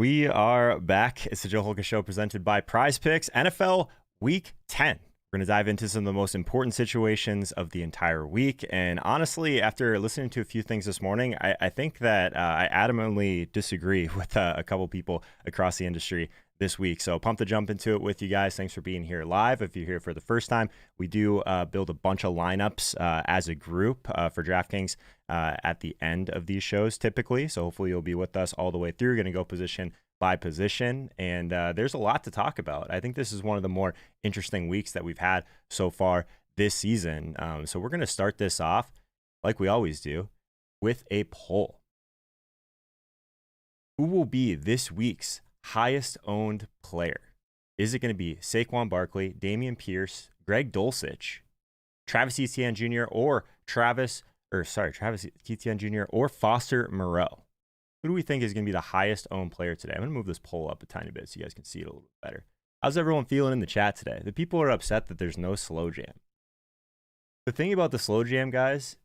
We are back. It's the Joe Holka Show presented by PrizePicks. NFL Week 10. We're going to dive into some of the most important situations of the entire week. And honestly, after listening to a few things this morning, I think that I adamantly disagree with a couple people across the industry this week. So pumped to jump into it with you guys. Thanks for being here live. If you're here for the first time, we do build a bunch of lineups as a group for DraftKings at the end of these shows typically. So hopefully you'll be with us all the way through. Going to go position by position, and there's a lot to talk about. I think this is one of the more interesting weeks that we've had so far this season. So we're going to start this off, like we always do, with a poll. Who will be this week's highest owned player? Is it going to be Saquon Barkley, Dameon Pierce, Greg Dulcich, Travis Etienne Jr., or Travis Etienne Jr. or Foster Moreau? Who do we think is going to be the highest owned player today? I'm going to move this poll up a tiny bit so you guys can see it a little bit better. How's everyone feeling in the chat today? The people are upset that there's no slow jam. The thing about the slow jam, guys,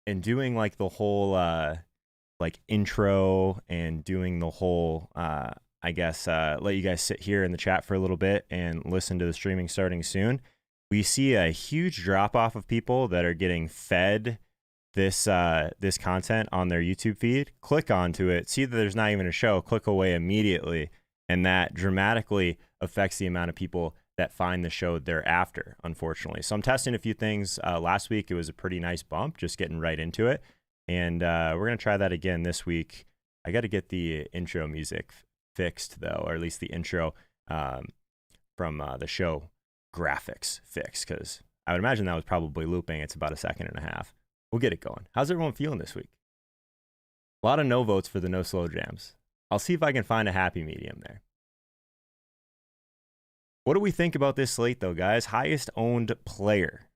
and doing like the whole like intro and doing the whole let you guys sit here in the chat for a little bit and listen to the streaming starting soon. We see a huge drop off of people that are getting fed this content on their YouTube feed. Click onto it, see that there's not even a show, click away immediately, and that dramatically affects the amount of people that find the show thereafter, unfortunately. So I'm testing a few things. Last week it was a pretty nice bump, just getting right into it, and we're gonna try that again this week. I got to get the intro music fixed though, or at least the intro from the show graphics fixed, because I would imagine that was probably looping. It's about a second and a half. We'll get it going. How's everyone feeling this week? A lot of no votes for the no slow jams. I'll see if I can find a happy medium there. What do we think about this slate, though, guys? Highest owned player.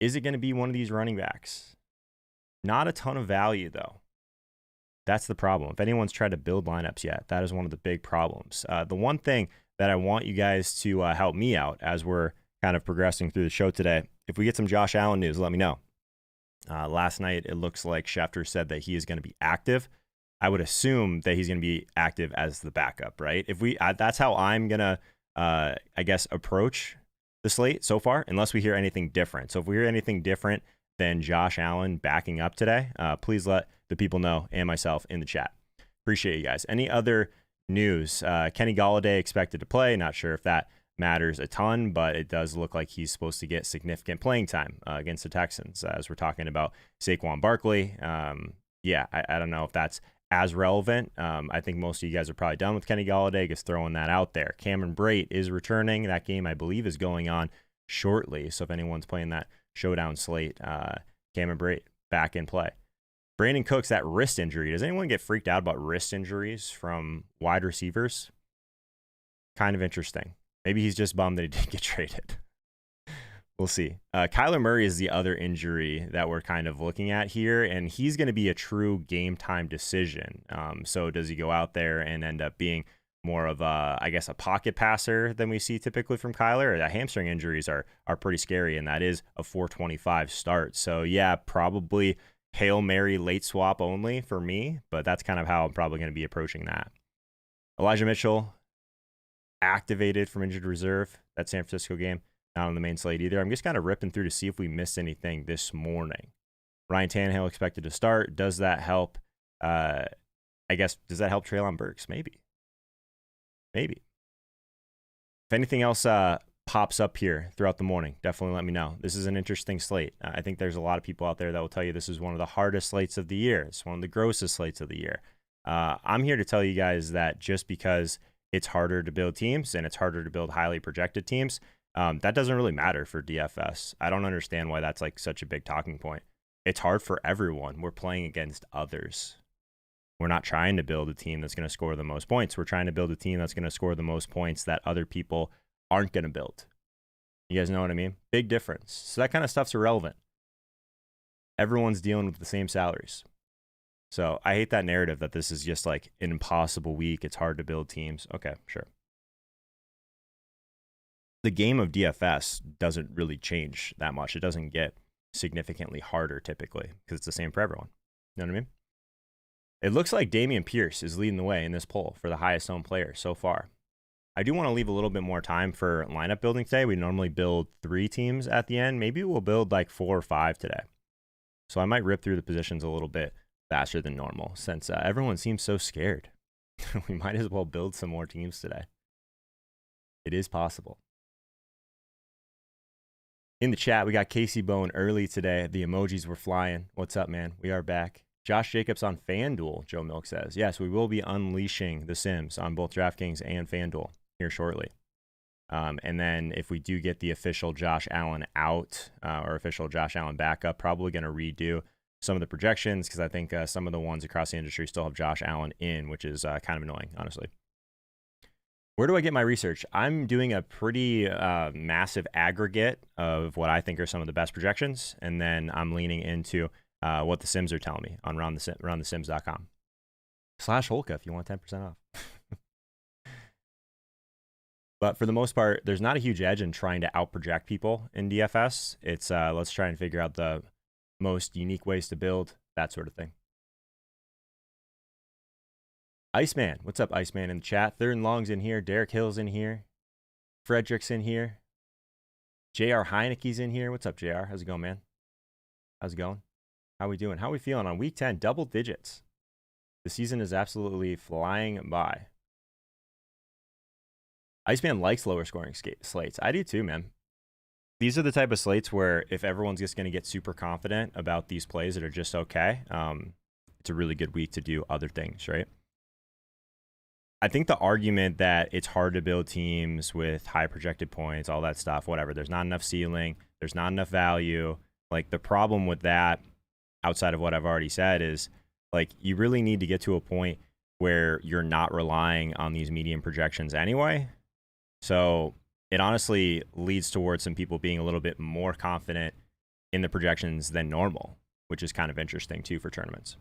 Is it going to be one of these running backs? Not a ton of value, though. That's the problem. If anyone's tried to build lineups yet, that is one of the big problems. The one thing that I want you guys to help me out as we're kind of progressing through the show today, if we get some Josh Allen news, let me know. Last night, it looks like Schefter said that he is going to be active. I would assume that he's going to be active as the backup, right? If we, that's how I'm going to, approach the slate so far, unless we hear anything different. So if we hear anything different than Josh Allen backing up today, please let the people know and myself in the chat. Appreciate you guys. Any other news? Kenny Golladay expected to play. Not sure if that matters a ton, but it does look like he's supposed to get significant playing time against the Texans, as we're talking about Saquon Barkley. I don't know if that's as relevant. I think most of you guys are probably done with Kenny Golladay, just throwing that out there. Cameron Brate is returning. That game, I believe, is going on shortly. So if anyone's playing that Showdown slate, Cameron Brate back in play. Brandon Cooks, that wrist injury. Does anyone get freaked out about wrist injuries from wide receivers? Kind of interesting. Maybe he's just bummed that he didn't get traded. We'll see. Kyler Murray is the other injury that we're kind of looking at here, and he's going to be a true game time decision. So does he go out there and end up being more of a pocket passer than we see typically from Kyler? The hamstring injuries are pretty scary, and that is a 425 start. So yeah, probably Hail Mary late swap only for me, but that's kind of how I'm probably going to be approaching that. Elijah Mitchell activated from injured reserve. That San Francisco game, not on the main slate either. I'm just kind of ripping through to see if we missed anything this morning. Ryan Tannehill expected to start. Does that help? Does that help Treylon Burks? Maybe. If anything else pops up here throughout the morning, definitely let me know. This is an interesting slate. I think there's a lot of people out there that will tell you this is one of the hardest slates of the year. It's one of the grossest slates of the year. I'm here to tell you guys that just because it's harder to build teams and it's harder to build highly projected teams, that doesn't really matter for DFS. I don't understand why that's like such a big talking point. It's hard for everyone. We're playing against others. We're not trying to build a team that's going to score the most points. We're trying to build a team that's going to score the most points that other people aren't going to build. You guys know what I mean? Big difference. So that kind of stuff's irrelevant. Everyone's dealing with the same salaries. So I hate that narrative that this is just like an impossible week. It's hard to build teams. Okay, sure. The game of DFS doesn't really change that much. It doesn't get significantly harder typically because it's the same for everyone. You know what I mean? It looks like Dameon Pierce is leading the way in this poll for the highest owned player so far. I do want to leave a little bit more time for lineup building today. We normally build 3 teams at the end. Maybe we'll build like 4 or 5 today. So I might rip through the positions a little bit faster than normal since everyone seems so scared. We might as well build some more teams today. It is possible. In the chat, we got Casey Bone early today. The emojis were flying. What's up, man? We are back. Josh Jacobs on FanDuel, Joe Milk says. Yes, we will be unleashing the Sims on both DraftKings and FanDuel here shortly. And then if we do get the official Josh Allen out or official Josh Allen backup, probably going to redo some of the projections because I think some of the ones across the industry still have Josh Allen in, which is kind of annoying, honestly. Where do I get my research? I'm doing a pretty massive aggregate of what I think are some of the best projections, and then I'm leaning into what the Sims are telling me on roundthesims.com. /Holka if you want 10% off. But for the most part, there's not a huge edge in trying to outproject people in DFS. It's let's try and figure out the most unique ways to build, that sort of thing. Iceman, what's up, Iceman in the chat? Third and Long's in here. Derek Hill's in here. Frederick's in here. JR Heineke's in here. What's up, JR? How's it going, man? How's it going? How we doing? How we feeling on week 10? Double digits. The season is absolutely flying by. Iceman likes lower scoring slates. I do too, man. These are the type of slates where if everyone's just going to get super confident about these plays that are just okay, it's a really good week to do other things, right? I think the argument that it's hard to build teams with high projected points, all that stuff, whatever, there's not enough ceiling, there's not enough value. Like the problem with that, outside of what I've already said, is like you really need to get to a point where you're not relying on these median projections anyway. So it honestly leads towards some people being a little bit more confident in the projections than normal, which is kind of interesting too for tournaments.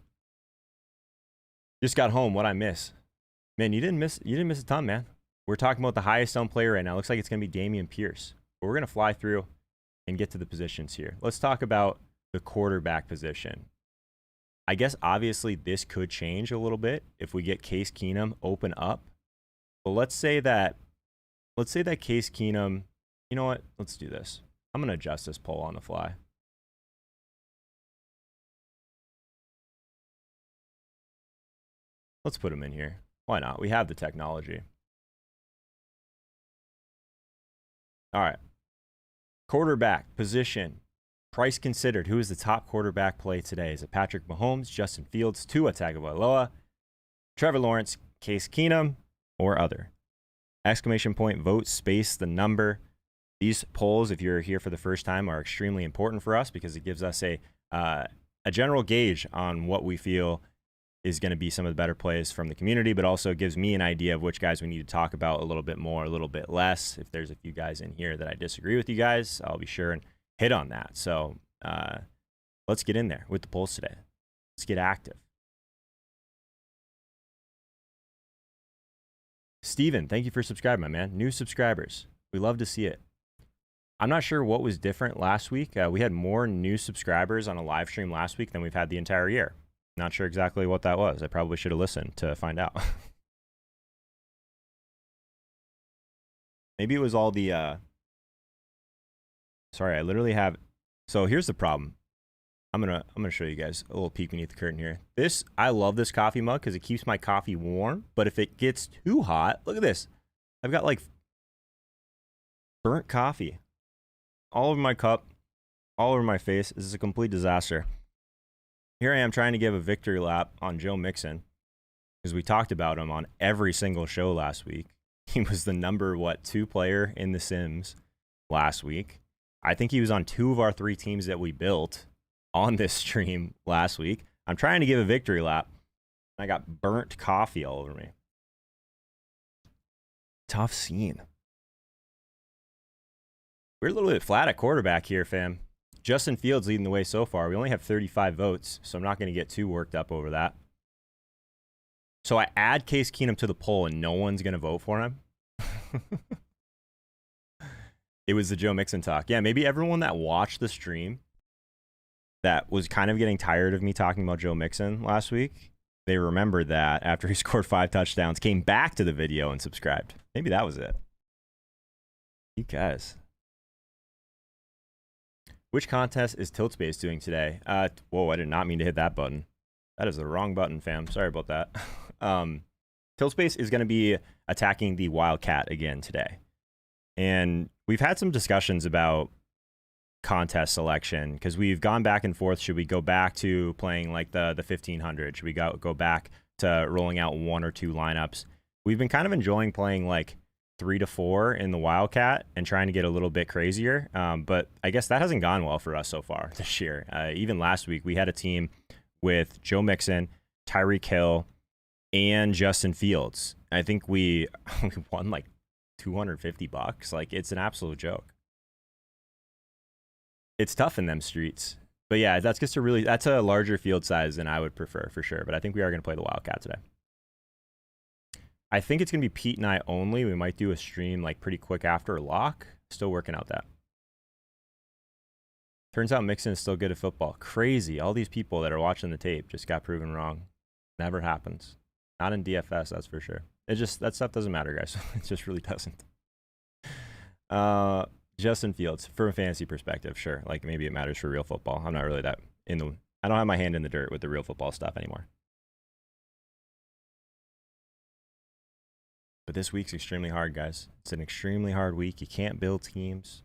Just got home. What'd I miss? Man, you didn't miss a ton, man. We're talking about the highest owned player right now. Looks like it's going to be Dameon Pierce. But we're going to fly through and get to the positions here. Let's talk about the quarterback position. I guess obviously this could change a little bit if we get Case Keenum open up. But let's say that Case Keenum, you know what? Let's do this. I'm going to adjust this poll on the fly. Let's put him in here. Why not? We have the technology. All right. Quarterback position. Price considered. Who is the top quarterback play today? Is it Patrick Mahomes, Justin Fields, Tua Tagovailoa, Trevor Lawrence, Case Keenum, or other? Exclamation point, vote, space, the number. These polls, if you're here for the first time, are extremely important for us because it gives us a general gauge on what we feel is going to be some of the better plays from the community, but also gives me an idea of which guys we need to talk about a little bit more, a little bit less. If there's a few guys in here that I disagree with you guys, I'll be sure and hit on that. So let's get in there with the polls today. Let's get active. Steven, thank you for subscribing, my man. New subscribers. We love to see it. I'm not sure what was different last week. We had more new subscribers on a live stream last week than we've had the entire year. Not sure exactly what that was. I probably should have listened to find out. Maybe it was all the sorry, I literally have. So here's the problem. I'm gonna show you guys a little peek beneath the curtain here. I love this coffee mug because it keeps my coffee warm. But if it gets too hot, look at this. I've got like burnt coffee all over my cup, all over my face. This is a complete disaster. Here I am trying to give a victory lap on Joe Mixon because we talked about him on every single show last week. He was the number 2 player in the Sims last week. I think he was on 2 of our 3 teams that we built on this stream last week. I'm trying to give a victory lap. I got burnt coffee all over me. Tough scene. We're a little bit flat at quarterback here, fam. Justin Fields leading the way so far. We only have 35 votes, so I'm not going to get too worked up over that. So I add Case Keenum to the poll, and no one's going to vote for him. It was the Joe Mixon talk. Yeah, maybe everyone that watched the stream that was kind of getting tired of me talking about Joe Mixon last week they remembered that after he scored 5 touchdowns, came back to the video and subscribed. Maybe that was it. You guys. Which contest is TiltSpace doing today? Whoa, I did not mean to hit that button. That is the wrong button, fam. Sorry about that. TiltSpace is going to be attacking the Wildcat again today. And we've had some discussions about contest selection because we've gone back and forth. Should we go back to playing like the 1500? Should we go back to rolling out 1 or 2 lineups? We've been kind of enjoying playing like 3 to 4 in the Wildcat and trying to get a little bit crazier. But I guess that hasn't gone well for us so far this year. Even last week, we had a team with Joe Mixon, Tyreek Hill, and Justin Fields. I think we won like $250. Like, it's an absolute joke. It's tough in them streets. But yeah, that's a larger field size than I would prefer for sure. But I think we are going to play the Wildcat today. I think it's going to be Pete and I only. We might do a stream like pretty quick after lock. Still working out that. Turns out Mixon is still good at football. Crazy. All these people that are watching the tape just got proven wrong. Never happens. Not in DFS, that's for sure. That stuff doesn't matter, guys. It just really doesn't. Justin Fields, from a fantasy perspective, sure. Like maybe it matters for real football. I'm not really that I don't have my hand in the dirt with the real football stuff anymore. But this week's extremely hard, guys. It's an extremely hard week. You can't build teams.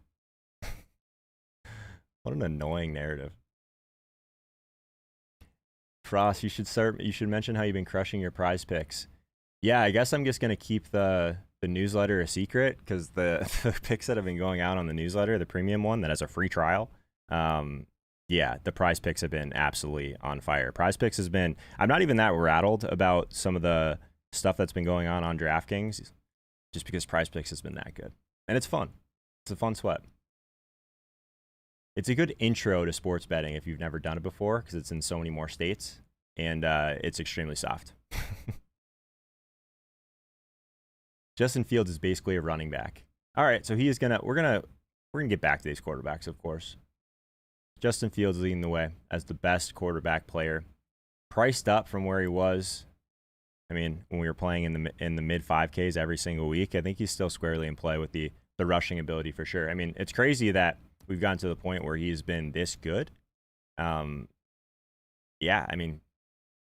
What an annoying narrative. Frost, you should mention how you've been crushing your prize picks. Yeah, I guess I'm just gonna keep the newsletter a secret because the picks that have been going out on the newsletter, the premium one that has a free trial, yeah, the prize picks have been absolutely on fire. Prize picks has been, I'm not even that rattled about some of the stuff that's been going on DraftKings just because prize picks has been that good. And it's fun. It's a fun sweat. It's a good intro to sports betting if you've never done it before because it's in so many more states and it's extremely soft. Justin Fields is basically a running back. All right, so we're gonna get back to these quarterbacks, of course. Justin Fields leading the way as the best quarterback player, priced up from where he was. I mean, when we were playing in the mid 5Ks every single week, I think he's still squarely in play with the rushing ability for sure. I mean, it's crazy that we've gotten to the point where he's been this good. Yeah, I mean,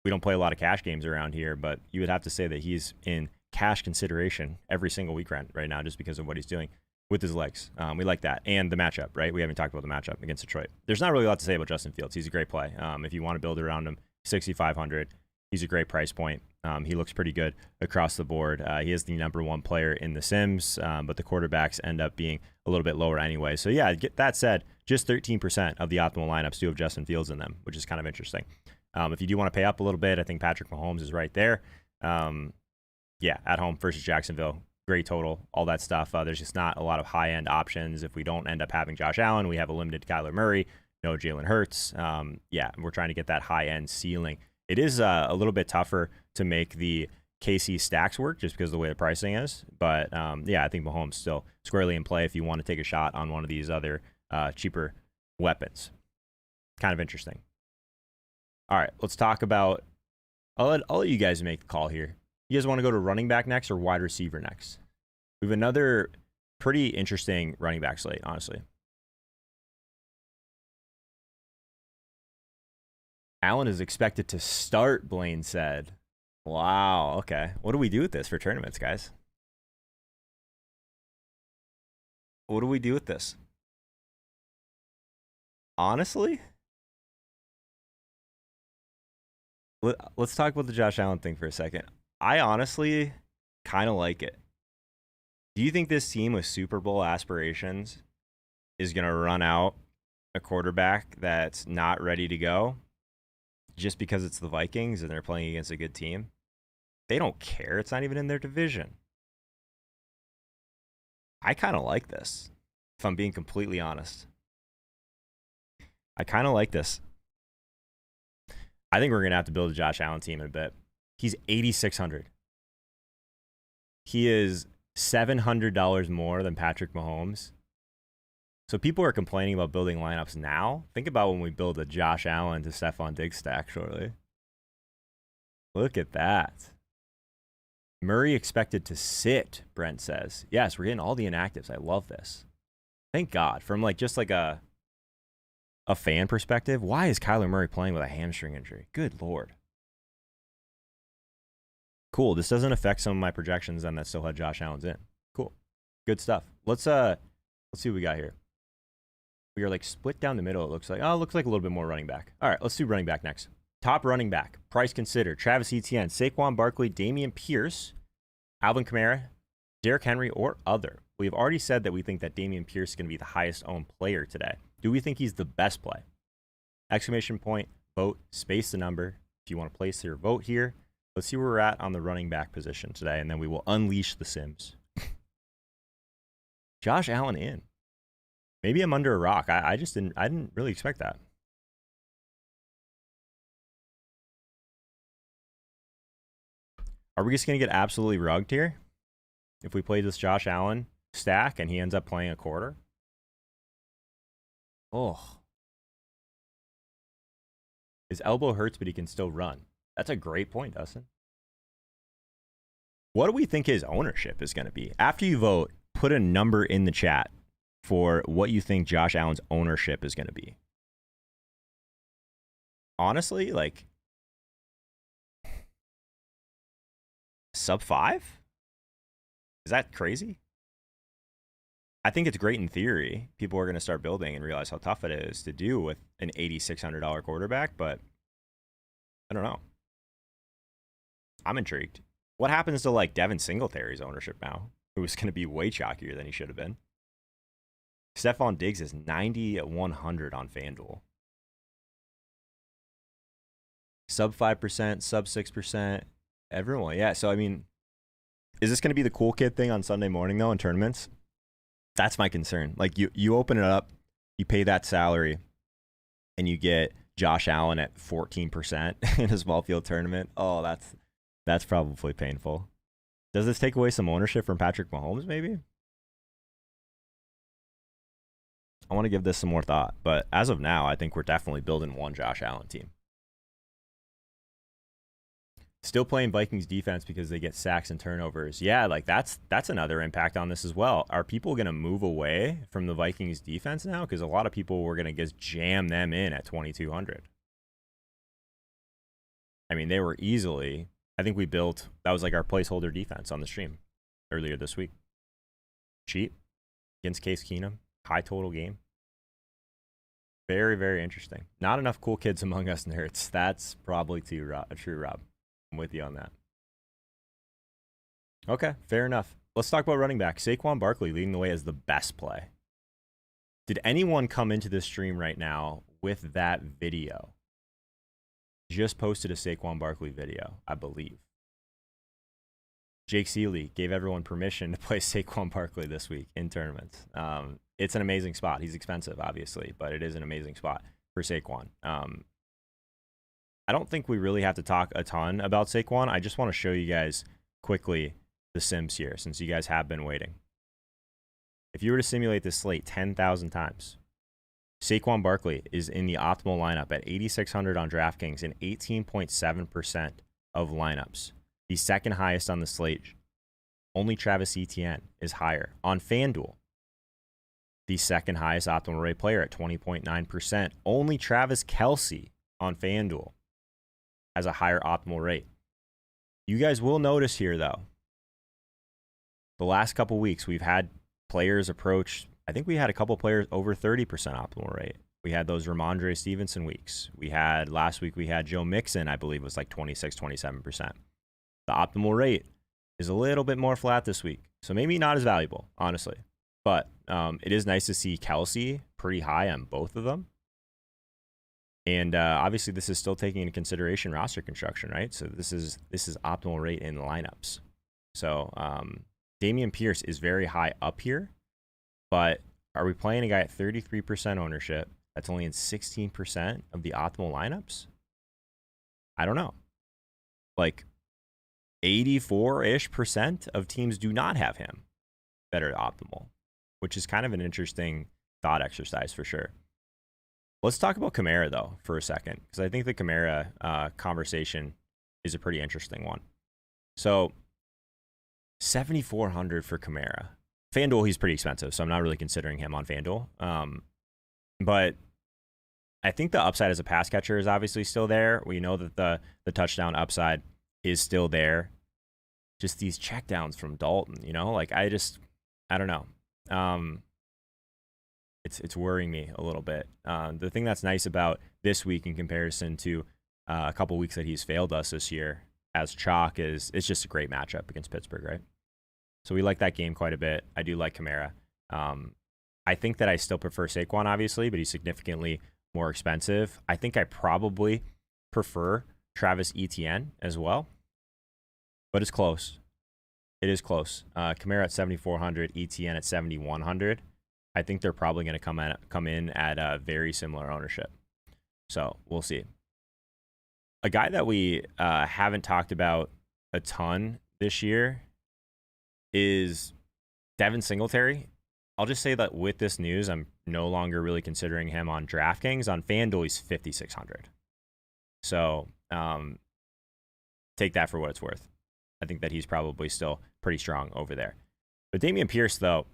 we don't play a lot of cash games around here, but you would have to say that he's in cash consideration every single week right now just because of what he's doing with his legs. We like that. And the matchup, right? We haven't talked about the matchup against Detroit. There's not really a lot to say about Justin Fields. He's a great play. If you want to build around him, 6,500. He's a great price point. He looks pretty good across the board. He is the #1 player in the Sims, but the quarterbacks end up being a little bit lower anyway. So yeah, that said, just 13% of the optimal lineups do have Justin Fields in them, which is kind of interesting. If you do want to pay up a little bit, I think Patrick Mahomes is right there. Yeah, at home versus Jacksonville, great total, all that stuff. There's just not a lot of high-end options. If we don't end up having Josh Allen, we have a limited Kyler Murray, no Jalen Hurts. Yeah, we're trying to get that high-end ceiling. It is a little bit tougher to make the KC stacks work just because of the way the pricing is. But yeah, I think Mahomes still squarely in play if you want to take a shot on one of these other cheaper weapons. Kind of interesting. All right, let's talk about, I'll let you guys make the call here. You guys want to go to running back next or wide receiver next? We have another pretty interesting running back slate, honestly. Allen is expected to start, Blaine said. Wow, okay. What do we do with this for tournaments, guys? What do we do with this? Honestly? Let's talk about the Josh Allen thing for a second. I honestly kind of like it. Do you think this team with Super Bowl aspirations is going to run out a quarterback that's not ready to go just because it's the Vikings and they're playing against a good team? They don't care. It's not even in their division. I kind of like this, if I'm being completely honest. I kind of like this. I think we're going to have to build a Josh Allen team in a bit. He's 8,600. He is $700 more than Patrick Mahomes. So people are complaining about building lineups now. Think about when we build a Josh Allen to Stephon Diggs stack shortly. Look at that. Murray expected to sit, Brent says. Yes, we're getting all the inactives. I love this. Thank God. From like just like a fan perspective, why is Kyler Murray playing with a hamstring injury? Good Lord. Cool. This doesn't affect some of my projections then that still had Josh Allen's in. Cool. Good stuff. Let's see what we got here. We are like split down the middle, it looks like. Oh, it looks like a little bit more running back. All right, let's do running back next. Top running back, price considered, Travis Etienne, Saquon Barkley, Dameon Pierce, Alvin Kamara, Derrick Henry, or other. We have already said that we think that Dameon Pierce is going to be the highest owned player today. Do we think he's the best play? Exclamation point, vote, space the number. If you want to place your vote here, let's see where we're at on the running back position today, and then we will unleash the Sims. Josh Allen in. Maybe I'm under a rock. I didn't really expect that. Are we just going to get absolutely rugged here? If we play this Josh Allen stack and he ends up playing a quarter? Oh. His elbow hurts, but he can still run. That's a great point, Dustin. What do we think his ownership is going to be? After you vote, put a number in the chat for what you think Josh Allen's ownership is going to be. Honestly, like, sub 5? Is that crazy? I think it's great in theory. People are going to start building and realize how tough it is to do with an $8,600 quarterback, but I don't know. I'm intrigued. What happens to like Devin Singletary's ownership now, who is going to be way chalkier than he should have been? Stephon Diggs is 9,100 on FanDuel. Sub 5%, sub 6%. Everyone, yeah. So, I mean, is this going to be the cool kid thing on Sunday morning, though, in tournaments? That's my concern. Like, you open it up, you pay that salary, and you get Josh Allen at 14% in a small field tournament. Oh, that's probably painful. Does this take away some ownership from Patrick Mahomes, maybe? I want to give this some more thought. But as of now, I think we're definitely building one Josh Allen team. Still playing Vikings defense because they get sacks and turnovers. Yeah, like that's another impact on this as well. Are people going to move away from the Vikings defense now? Because a lot of people were going to just jam them in at 2,200. I mean, they were easily, I think we built, that was like our placeholder defense on the stream earlier this week. Cheap against Case Keenum. High total game. Very, very interesting. Not enough cool kids among us nerds. That's probably true, Rob. I'm with you on that. Okay, fair enough. Let's talk about running back. Saquon Barkley leading the way as the best play. Did anyone come into this stream right now with that video? Just posted a Saquon Barkley video, I believe. Jake Seeley gave everyone permission to play Saquon Barkley this week in tournaments. It's an amazing spot. He's expensive, obviously, but it is an amazing spot for Saquon. I don't think we really have to talk a ton about Saquon. I just want to show you guys quickly the Sims here, since you guys have been waiting. If you were to simulate this slate 10,000 times, Saquon Barkley is in the optimal lineup at 8,600 on DraftKings and 18.7% of lineups. The second highest on the slate. Only Travis Etienne is higher. On FanDuel, the second highest optimal rate player at 20.9%. Only Travis Kelce on FanDuel has a higher optimal rate. You guys will notice here, though, the last couple weeks we've had players approach, I think we had a couple players over 30% optimal rate. We had those Ramondre Stevenson weeks. Last week we had Joe Mixon, I believe was like 26, 27%. The optimal rate is a little bit more flat this week. So maybe not as valuable, honestly. But it is nice to see Kelce pretty high on both of them. And obviously this is still taking into consideration roster construction, right? So this is optimal rate in lineups. So Dameon Pierce is very high up here. But are we playing a guy at 33% ownership that's only in 16% of the optimal lineups? I don't know. Like 84-ish% of teams do not have him that are optimal, which is kind of an interesting thought exercise for sure. Let's talk about Kamara, though, for a second, because I think the Kamara conversation is a pretty interesting one. So 7,400 for Kamara. FanDuel, he's pretty expensive, so I'm not really considering him on FanDuel. But I think the upside as a pass catcher is obviously still there. We know that the touchdown upside is still there. Just these checkdowns from Dalton, you know, like I don't know. It's worrying me a little bit. The thing that's nice about this week in comparison to a couple weeks that he's failed us this year as chalk is it's just a great matchup against Pittsburgh, right? So we like that game quite a bit. I do like Kamara. I think that I still prefer Saquon, obviously, but he's significantly more expensive. I think I probably prefer Travis Etienne as well, but it's close. It is close. Kamara at 7,400, Etienne at 7,100. I think they're probably going to come in at a very similar ownership. So we'll see. A guy that we haven't talked about a ton this year is Devin Singletary. I'll just say that with this news, I'm no longer really considering him on DraftKings. On FanDuel, he's 5,600. So take that for what it's worth. I think that he's probably still pretty strong over there. But Dameon Pierce, though,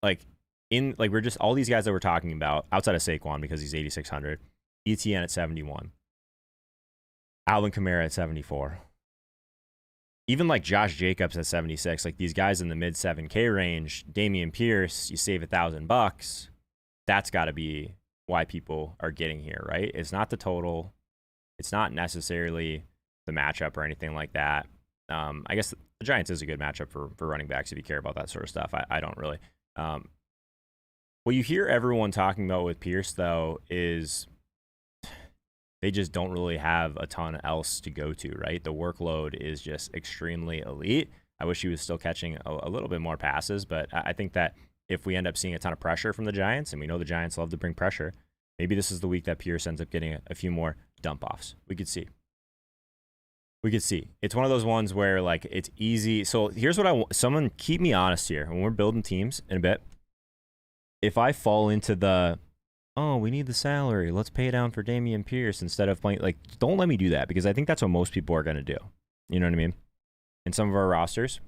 we're just all these guys that we're talking about outside of Saquon because he's 8,600, ETN at 71, Alvin Kamara at 74, even like Josh Jacobs at 76. Like these guys in the mid 7K range, Dameon Pierce, you save $1,000. That's got to be why people are getting here, right? It's not the total. It's not necessarily the matchup or anything like that. I guess the Giants is a good matchup for running backs if you care about that sort of stuff. I don't really. What you hear everyone talking about with Pierce, though, is they just don't really have a ton else to go to, right? The workload is just extremely elite. I wish he was still catching a little bit more passes, but I think that if we end up seeing a ton of pressure from the Giants, and we know the Giants love to bring pressure, maybe this is the week that Pierce ends up getting a few more dump-offs. We could see. It's one of those ones where, like, it's easy. So here's what I want. Someone keep me honest here. When we're building teams in a bit, if I fall into the, oh, we need the salary, let's pay down for Dameon Pierce instead of playing, like, don't let me do that because I think that's what most people are going to do. You know what I mean? In some of our rosters,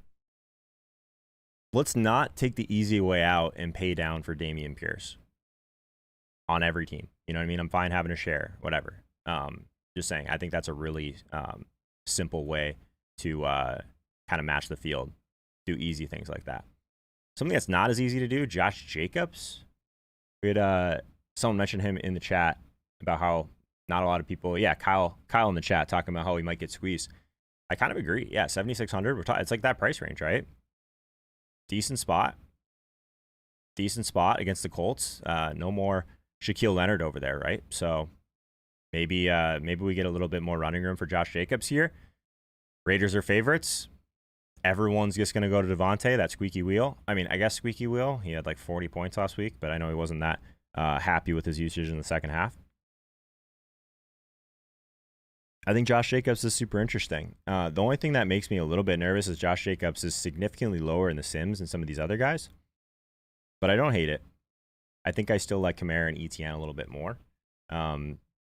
let's not take the easy way out and pay down for Dameon Pierce on every team. You know what I mean? I'm fine having a share, whatever. Just saying, I think that's a really simple way to kind of match the field, do easy things like that. Something that's not as easy to do, Josh Jacobs. We had someone mention him in the chat about how not a lot of people, Kyle in the chat talking about how he might get squeezed. I kind of agree. Yeah, 7,600. It's like that price range, right? Decent spot against the Colts. No more Shaquille Leonard over there, right? So maybe we get a little bit more running room for Josh Jacobs here. Raiders are favorites. Everyone's just going to go to Devontae, that squeaky wheel. I mean, I guess squeaky wheel. He had like 40 points last week, but I know he wasn't that happy with his usage in the second half. I think Josh Jacobs is super interesting. The only thing that makes me a little bit nervous is Josh Jacobs is significantly lower in the Sims than some of these other guys, but I don't hate it. I think I still like Kamara and Etienne a little bit more.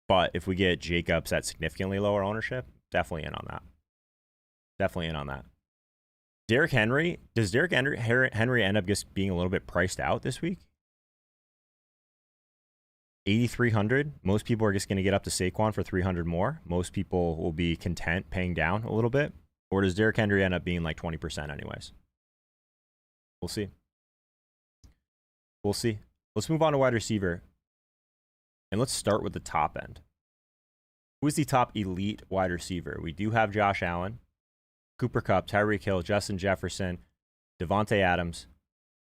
But if we get Jacobs at significantly lower ownership, definitely in on that. Derrick Henry, does Derrick Henry end up just being a little bit priced out this week? 8,300. Most people are just going to get up to Saquon for 300 more. Most people will be content paying down a little bit. Or does Derrick Henry end up being like 20% anyways? We'll see. Let's move on to wide receiver. And let's start with the top end. Who is the top elite wide receiver? We do have Josh Allen, Cooper Kupp, Tyreek Hill, Justin Jefferson, Devontae Adams.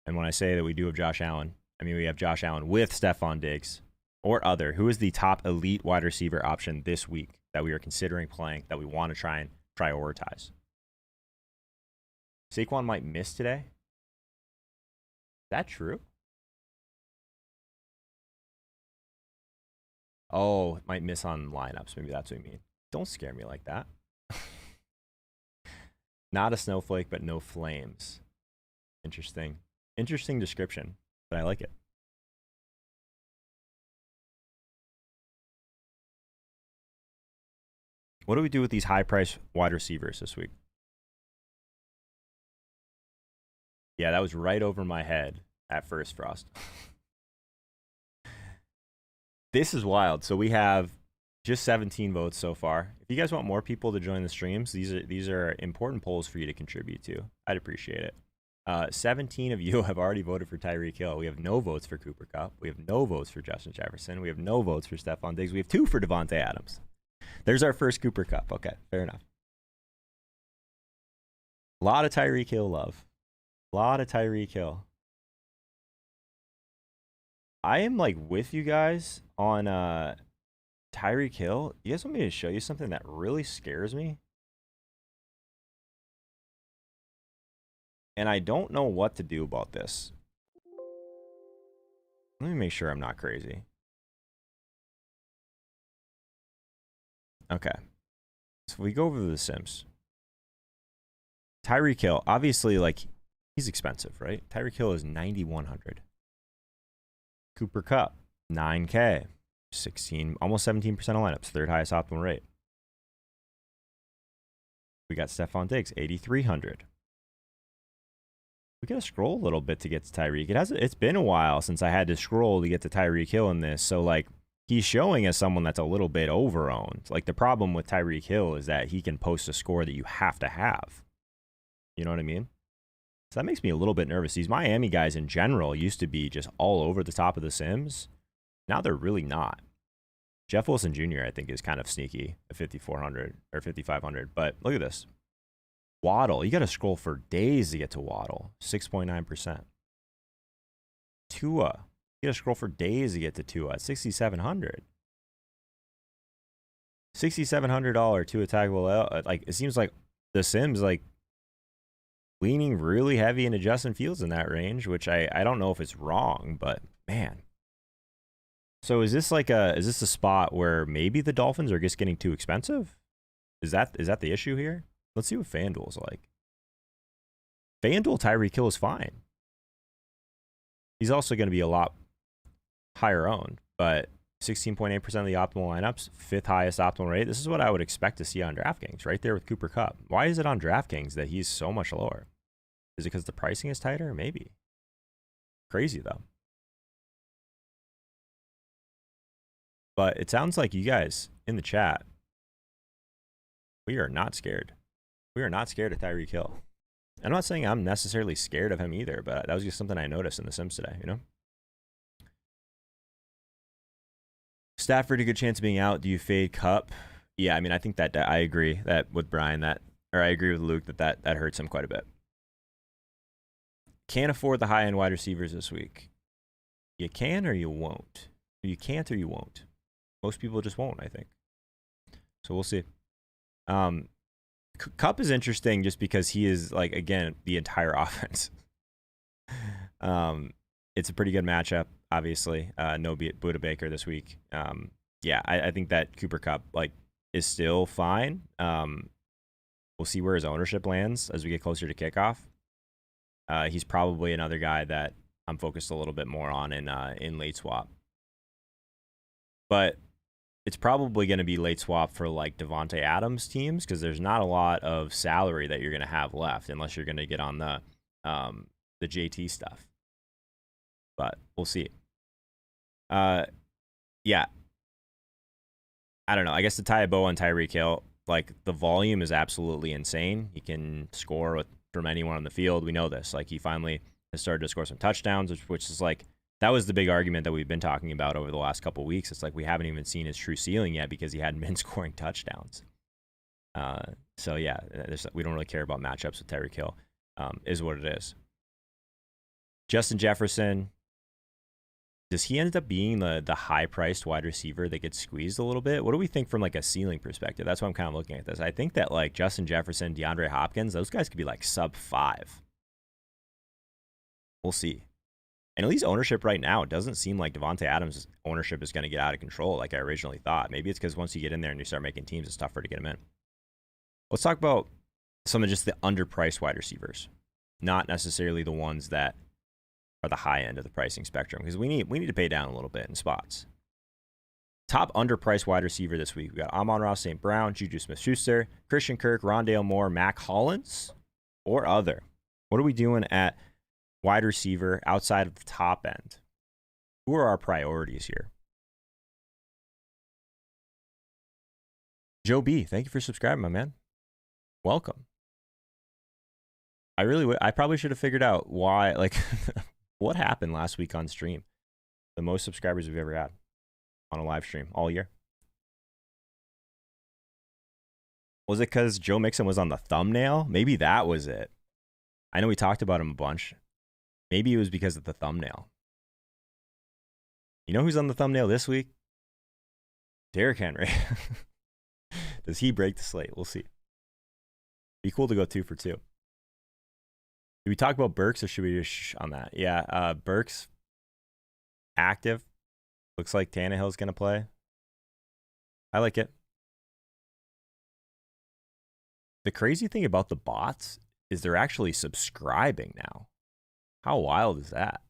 And when I say that we do have Josh Allen, I mean we have Josh Allen with Stephon Diggs or other. Who is the top elite wide receiver option this week that we are considering playing, that we want to try and prioritize? Saquon might miss today. Is that true? Oh, might miss on lineups. Maybe that's what you mean. Don't scare me like that. Not a snowflake, but no flames. Interesting description, but I like it. What do we do with these high-priced wide receivers this week? Yeah, that was right over my head at first, Frost. This is wild. So we have just 17 votes so far. If you guys want more people to join the streams, these are important polls for you to contribute to. I'd appreciate it. 17 of you have already voted for Tyreek Hill. We have no votes for Cooper Kupp. We have no votes for Justin Jefferson. We have no votes for Stephon Diggs. We have 2 for Devontae Adams. There's our first Cooper Kupp. Okay, fair enough. A lot of Tyreek Hill love. A lot of Tyreek Hill. I am like with you guys on Tyreek Hill. You guys want me to show you something that really scares me? And I don't know what to do about this. Let me make sure I'm not crazy. Okay. So we go over the Sims. Tyreek Hill, obviously, like, he's expensive, right? Tyreek Hill is 9,100. Cooper Kupp, 9K. 16, almost 17% of lineups, third highest optimal rate. We got Stephon Diggs, 8,300. We gotta scroll a little bit to get to Tyreek. It's been a while since I had to scroll to get to Tyreek Hill in this. So like he's showing as someone that's a little bit overowned. Like the problem with Tyreek Hill is that he can post a score that you have to have. You know what I mean? So that makes me a little bit nervous. These Miami guys in general used to be just all over the top of the Sims. Now they're really not. Jeff Wilson Jr. I think is kind of sneaky at 5,400 or 5,500. But look at this. Waddle, you got to scroll for days to get to Waddle, 6.9%. Tua, you got to scroll for days to get to Tua at 6,700. $6,700 Tua Tagovailoa. Like it seems like the Sims like leaning really heavy into Justin Fields in that range, which I don't know if it's wrong, but man. So is this a spot where maybe the Dolphins are just getting too expensive? Is that the issue here? Let's see what FanDuel's like. FanDuel Tyreek Hill is fine. He's also going to be a lot higher owned, but 16.8% of the optimal lineups, 5th highest optimal rate. This is what I would expect to see on DraftKings, right there with Cooper Kupp. Why is it on DraftKings that he's so much lower? Is it because the pricing is tighter? Maybe. Crazy though. But it sounds like you guys in the chat, we are not scared. We are not scared of Tyreek Hill. I'm not saying I'm necessarily scared of him either, but that was just something I noticed in The Sims today, you know? Stafford, a good chance of being out. Do you fade Kupp? Yeah, I mean, I think that I agree that with Brian, or I agree with Luke that hurts him quite a bit. Can't afford the high-end wide receivers this week. You can or you won't. You can't or you won't. Most people just won't, I think. So we'll see. Kupp is interesting just because he is, like, again, the entire offense. It's a pretty good matchup, obviously. No Buda Baker this week. Yeah, I think that Cooper Kupp, like, is still fine. We'll see where his ownership lands as we get closer to kickoff. He's probably another guy that I'm focused a little bit more on in late swap. But it's probably going to be late swap for like Devontae Adams teams because there's not a lot of salary that you're going to have left unless you're going to get on the JT stuff. But we'll see. Yeah. I don't know. I guess to tie a bow on Tyreek Hill, like the volume is absolutely insane. He can score from anyone on the field. We know this. Like he finally has started to score some touchdowns, which is like, that was the big argument that we've been talking about over the last couple of weeks. It's like we haven't even seen his true ceiling yet because he hadn't been scoring touchdowns. So yeah, we don't really care about matchups with Tyreek Hill, is what it is. Justin Jefferson, does he end up being the high-priced wide receiver that gets squeezed a little bit? What do we think from like a ceiling perspective? That's why I'm kind of looking at this. I think that like Justin Jefferson, DeAndre Hopkins, those guys could be like sub 5. We'll see. And at least ownership right now, it doesn't seem like Devontae Adams' ownership is going to get out of control like I originally thought. Maybe it's because once you get in there and you start making teams, it's tougher to get them in. Let's talk about some of just the underpriced wide receivers, not necessarily the ones that are the high end of the pricing spectrum, because we need to pay down a little bit in spots. Top underpriced wide receiver this week. We got Amon-Ra St. Brown, Juju Smith-Schuster, Christian Kirk, Rondale Moore, Mac Hollins, or other. What are we doing at wide receiver outside of the top end? Who are our priorities here? Joe B, thank you for subscribing, my man. Welcome. I probably should have figured out why, like, what happened last week on stream. The most subscribers we've ever had on a live stream all year. Was it because Joe Mixon was on the thumbnail? Maybe that was it. I know we talked about him a bunch. Maybe it was because of the thumbnail. You know who's on the thumbnail this week? Derrick Henry. Does he break the slate? We'll see. Be cool to go 2 for 2. Did we talk about Burks or should we just on that? Yeah, Burks active. Looks like Tannehill's going to play. I like it. The crazy thing about the bots is they're actually subscribing now. How wild is that?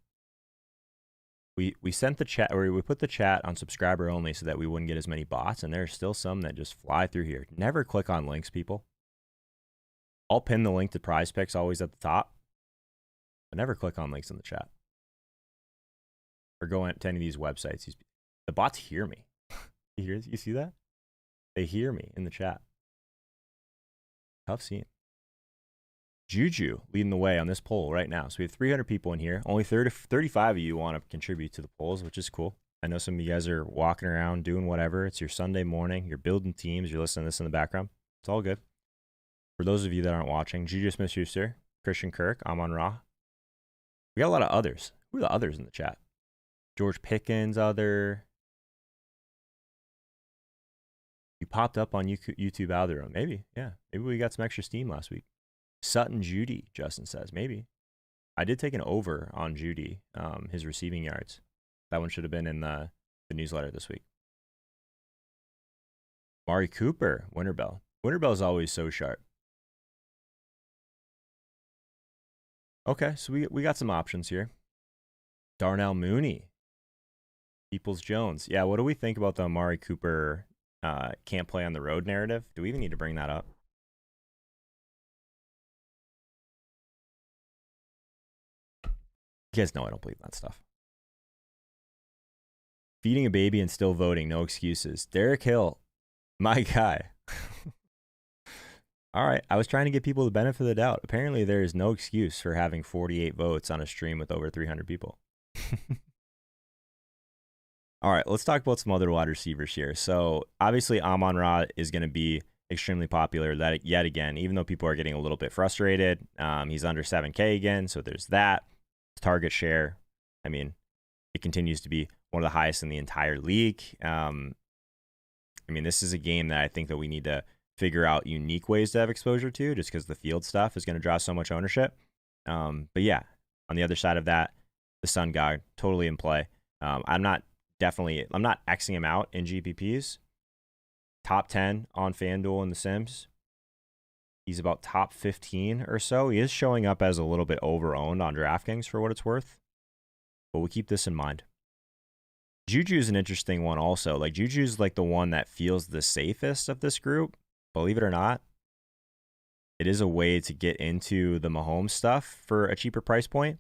We sent the chat, or we put the chat on subscriber only so that we wouldn't get as many bots, and there are still some that just fly through here. Never click on links, people. I'll pin the link to PrizePicks always at the top, but never click on links in the chat. Or go to any of these websites. The bots hear me. You see that? They hear me in the chat. Tough scene. Juju leading the way on this poll right now. So we have 300 people in here. Only 35 of you want to contribute to the polls, which is cool. I know some of you guys are walking around doing whatever. It's your Sunday morning. You're building teams. You're listening to this in the background. It's all good. For those of you that aren't watching, Juju Smith-Schuster, Christian Kirk, Amon-Ra. We got a lot of others. Who are the others in the chat? George Pickens, other. You popped up on YouTube algorithm. Maybe, yeah. Maybe we got some extra steam last week. Sutton Judy, Justin says. Maybe. I did take an over on Judy, his receiving yards. That one should have been in the newsletter this week. Mari Cooper, Winterbell. Winterbell is always so sharp. Okay, so we got some options here. Darnell Mooney. Peoples Jones. Yeah, what do we think about the Mari Cooper can't play on the road narrative? Do we even need to bring that up? You guys know I don't believe that stuff. Feeding a baby and still voting. No excuses. Derek Hill. My guy. All right. I was trying to give people the benefit of the doubt. Apparently, there is no excuse for having 48 votes on a stream with over 300 people. All right. Let's talk about some other wide receivers here. So, obviously, Amon-Ra is going to be extremely popular yet again, even though people are getting a little bit frustrated. He's under 7K again. So, there's that. Target share, I mean, it continues to be one of the highest in the entire league. I mean, this is a game that I think that we need to figure out unique ways to have exposure to, just because the field stuff is going to draw so much ownership. But yeah, on the other side of that, the Sun God, totally in play. I'm not Xing him out in GPPs. Top 10 on FanDuel in the Sims. He's about top 15 or so. He is showing up as a little bit over-owned on DraftKings for what it's worth. But we'll keep this in mind. Juju is an interesting one also. Like, Juju's like the one that feels the safest of this group. Believe it or not, it is a way to get into the Mahomes stuff for a cheaper price point.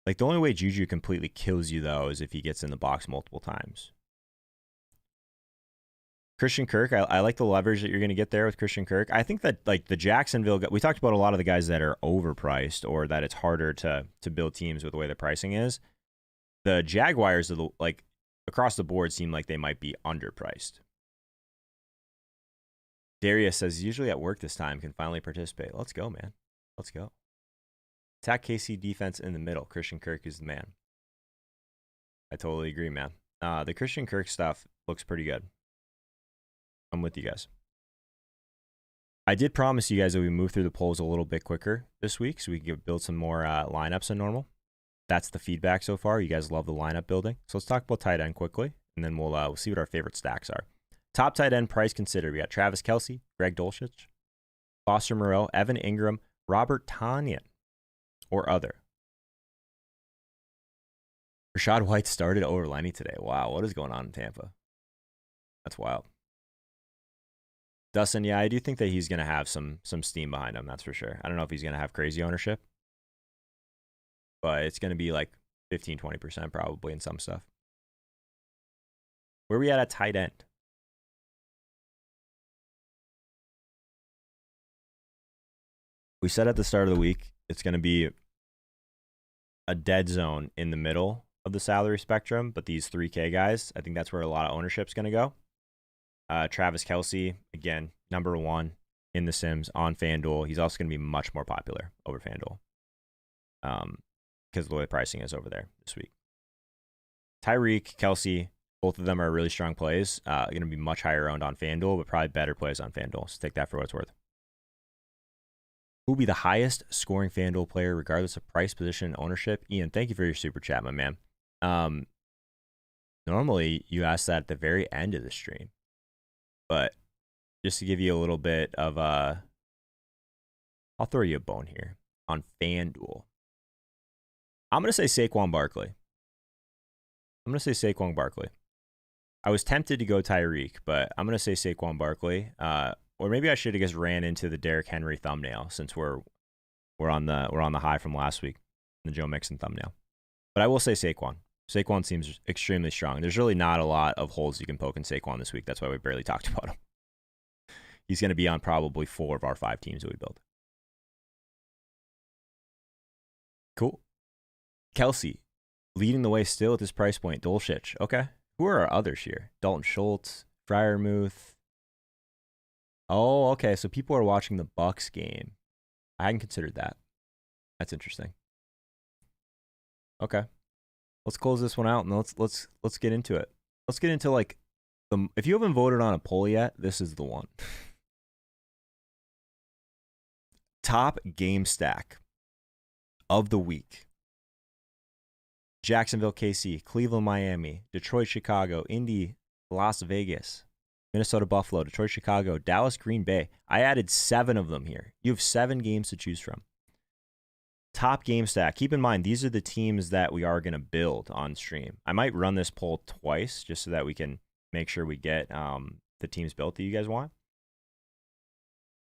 Like, the only way Juju completely kills you, though, is if he gets in the box multiple times. Christian Kirk, I like the leverage that you're going to get there with Christian Kirk. I think that, like, the Jacksonville, we talked about a lot of the guys that are overpriced or that it's harder to build teams with the way the pricing is. The Jaguars, like, across the board, seem like they might be underpriced. Darius says, usually at work this time, can finally participate. Let's go, man. Let's go. Attack KC defense in the middle. Christian Kirk is the man. I totally agree, man. The Christian Kirk stuff looks pretty good. I'm with you guys. I did promise you guys that we move through the polls a little bit quicker this week so we can build some more lineups than normal. That's the feedback so far. You guys love the lineup building. So let's talk about tight end quickly, and then we'll see what our favorite stacks are. Top tight end price considered. We got Travis Kelce, Greg Dulcich, Foster Moreau, Evan Ingram, Robert Tonyan, or other. Rashad White started over Lenny today. Wow, what is going on in Tampa? That's wild. Dustin, yeah, I do think that he's going to have some steam behind him. That's for sure. I don't know if he's going to have crazy ownership, but it's going to be like 15, 20% probably in some stuff. Where are we at tight end? We said at the start of the week, it's going to be a dead zone in the middle of the salary spectrum, but these 3K guys, I think that's where a lot of ownership's going to go. Travis Kelce, again, number 1 in the Sims on FanDuel. He's also going to be much more popular over FanDuel because of the way pricing is over there this week. Tyreek, Kelce, both of them are really strong plays. Going to be much higher owned on FanDuel, but probably better plays on FanDuel. So take that for what it's worth. Who will be the highest scoring FanDuel player regardless of price, position, and ownership? Ian, thank you for your super chat, my man. Normally, you ask that at the very end of the stream. But just to give you a little bit of I'll throw you a bone here on FanDuel. I'm going to say Saquon Barkley. I was tempted to go Tyreek, but I'm going to say Saquon Barkley. Or maybe I should have just ran into the Derrick Henry thumbnail since we're on the high from last week, the Joe Mixon thumbnail. But I will say Saquon. Saquon seems extremely strong. There's really not a lot of holes you can poke in Saquon this week. That's why we barely talked about him. He's going to be on probably 4 of our 5 teams that we build. Cool. Kelce, leading the way still at this price point. Dulcich. Okay. Who are our others here? Dalton Schultz, Freiermuth. Oh, okay. So people are watching the Bucks game. I hadn't considered that. That's interesting. Okay. Let's close this one out and let's get into it. Let's get into like if you haven't voted on a poll yet, this is the one. Top game stack of the week. Jacksonville, KC, Cleveland, Miami, Detroit, Chicago, Indy, Las Vegas, Minnesota, Buffalo, Detroit, Chicago, Dallas, Green Bay. I added 7 of them here. You have 7 games to choose from. Top game stack. Keep in mind, these are the teams that we are going to build on stream. I might run this poll twice just so that we can make sure we get the teams built that you guys want.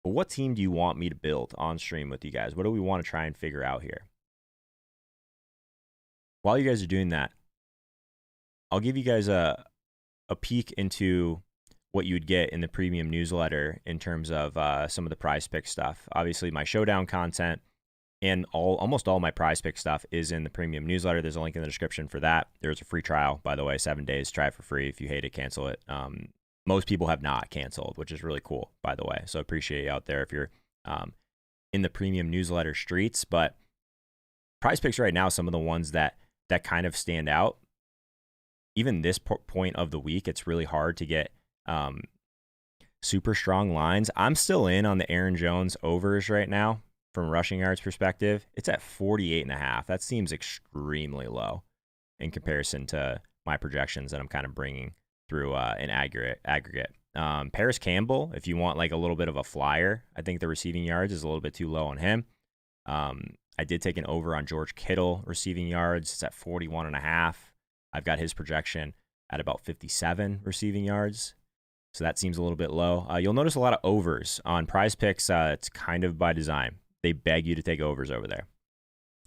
But what team do you want me to build on stream with you guys? What do we want to try and figure out here? While you guys are doing that, I'll give you guys a peek into what you'd get in the premium newsletter in terms of some of the PrizePicks stuff. Obviously, my Showdown content and almost all my PrizePicks stuff is in the premium newsletter. There's a link in the description for that. There's a free trial, by the way, 7 days. Try it for free. If you hate it, cancel it. Most people have not canceled, which is really cool, by the way. So appreciate you out there if you're in the premium newsletter streets. But PrizePicks right now, some of the ones that kind of stand out. Even this point of the week, it's really hard to get super strong lines. I'm still in on the Aaron Jones overs right now from a rushing yards perspective. It's at 48.5. That seems extremely low in comparison to my projections that I'm kind of bringing through an aggregate. Paris Campbell, if you want like a little bit of a flyer, I think the receiving yards is a little bit too low on him. I did take an over on George Kittle receiving yards. It's at 41.5. I've got his projection at about 57 receiving yards. So that seems a little bit low. You'll notice a lot of overs on PrizePicks. It's kind of by design. They beg you to take overs over there.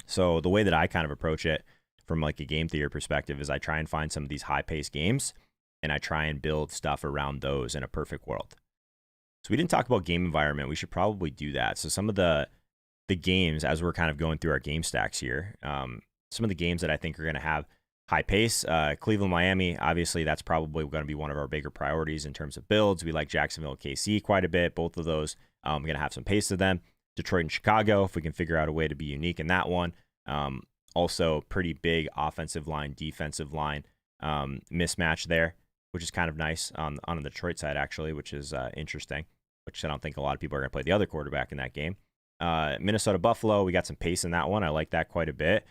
So the way that I kind of approach it from like a game theory perspective is I try and find some of these high-paced games, and I try and build stuff around those in a perfect world. So we didn't talk about game environment. We should probably do that. So some of the games, as we're kind of going through our game stacks here, some of the games that I think are going to have high pace, Cleveland, Miami, obviously that's probably going to be one of our bigger priorities in terms of builds. We like Jacksonville, KC quite a bit. Both of those, we're going to have some pace to them. Detroit and Chicago, if we can figure out a way to be unique in that one. Also, pretty big offensive line, defensive line mismatch there, which is kind of nice on the Detroit side, actually, which is interesting, which I don't think a lot of people are going to play the other quarterback in that game. Minnesota, Buffalo, we got some pace in that one. I like that quite a bit.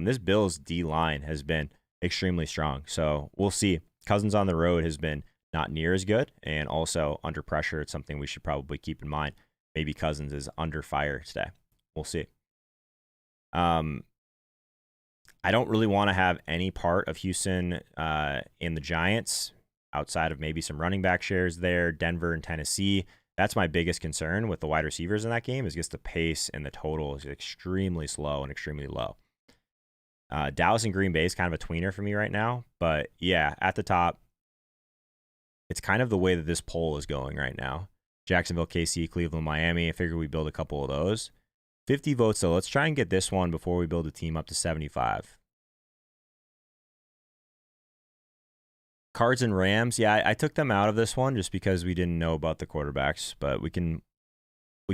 This Bills D-line has been extremely strong, so we'll see. Cousins on the road has been not near as good, and also under pressure. It's something we should probably keep in mind. Maybe Cousins is under fire today. We'll see. I don't really want to have any part of Houston in the Giants. outside of maybe some running back shares there, Denver and Tennessee. That's my biggest concern with the wide receivers in that game, is just the pace and the total is extremely slow and extremely low. Dallas and Green Bay is kind of a tweener for me right now. But yeah, at the top, it's kind of the way that this poll is going right now. Jacksonville, KC, Cleveland, Miami. I figure we build a couple of those. 50 votes, though. Let's try and get this one before we build a team up to 75. Cards and Rams. Yeah, I took them out of this one just because we didn't know about the quarterbacks, but we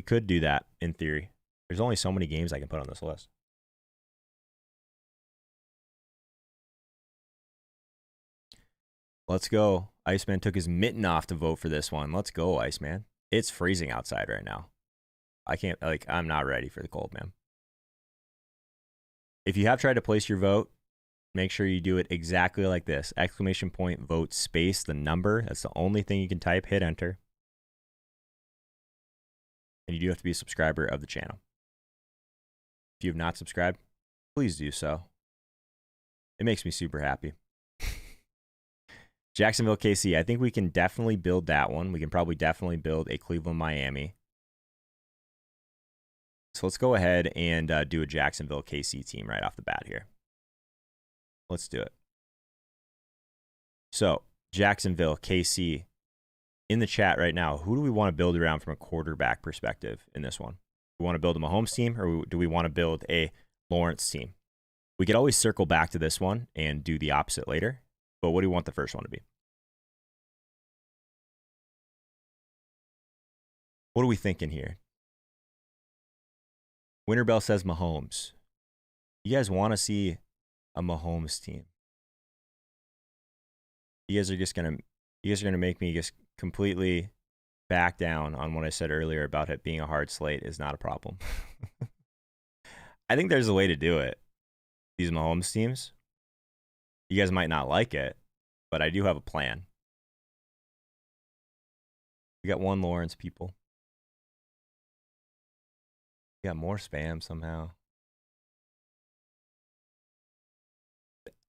could do that in theory. There's only so many games I can put on this list. Let's go. Iceman took his mitten off to vote for this one. Let's go, Iceman. It's freezing outside right now. I'm not ready for the cold, man. If you have tried to place your vote, make sure you do it exactly like this. ! Vote space, the number. That's the only thing you can type. Hit enter. And you do have to be a subscriber of the channel. If you have not subscribed, please do so. It makes me super happy. Jacksonville, KC. I think we can definitely build that one. We can probably definitely build a Cleveland, Miami. So let's go ahead and do a Jacksonville, KC team right off the bat here. Let's do it. So Jacksonville, KC. In the chat right now, who do we want to build around from a quarterback perspective in this one? We want to build a Mahomes team, or do we want to build a Lawrence team? We could always circle back to this one and do the opposite later. But what do you want the first one to be? What are we thinking here? Winterbell says Mahomes. You guys want to see a Mahomes team? You guys are gonna make me just completely back down on what I said earlier about it being a hard slate is not a problem. I think there's a way to do it. These Mahomes teams. You guys might not like it, but I do have a plan. We got one Lawrence, people. We got more spam somehow.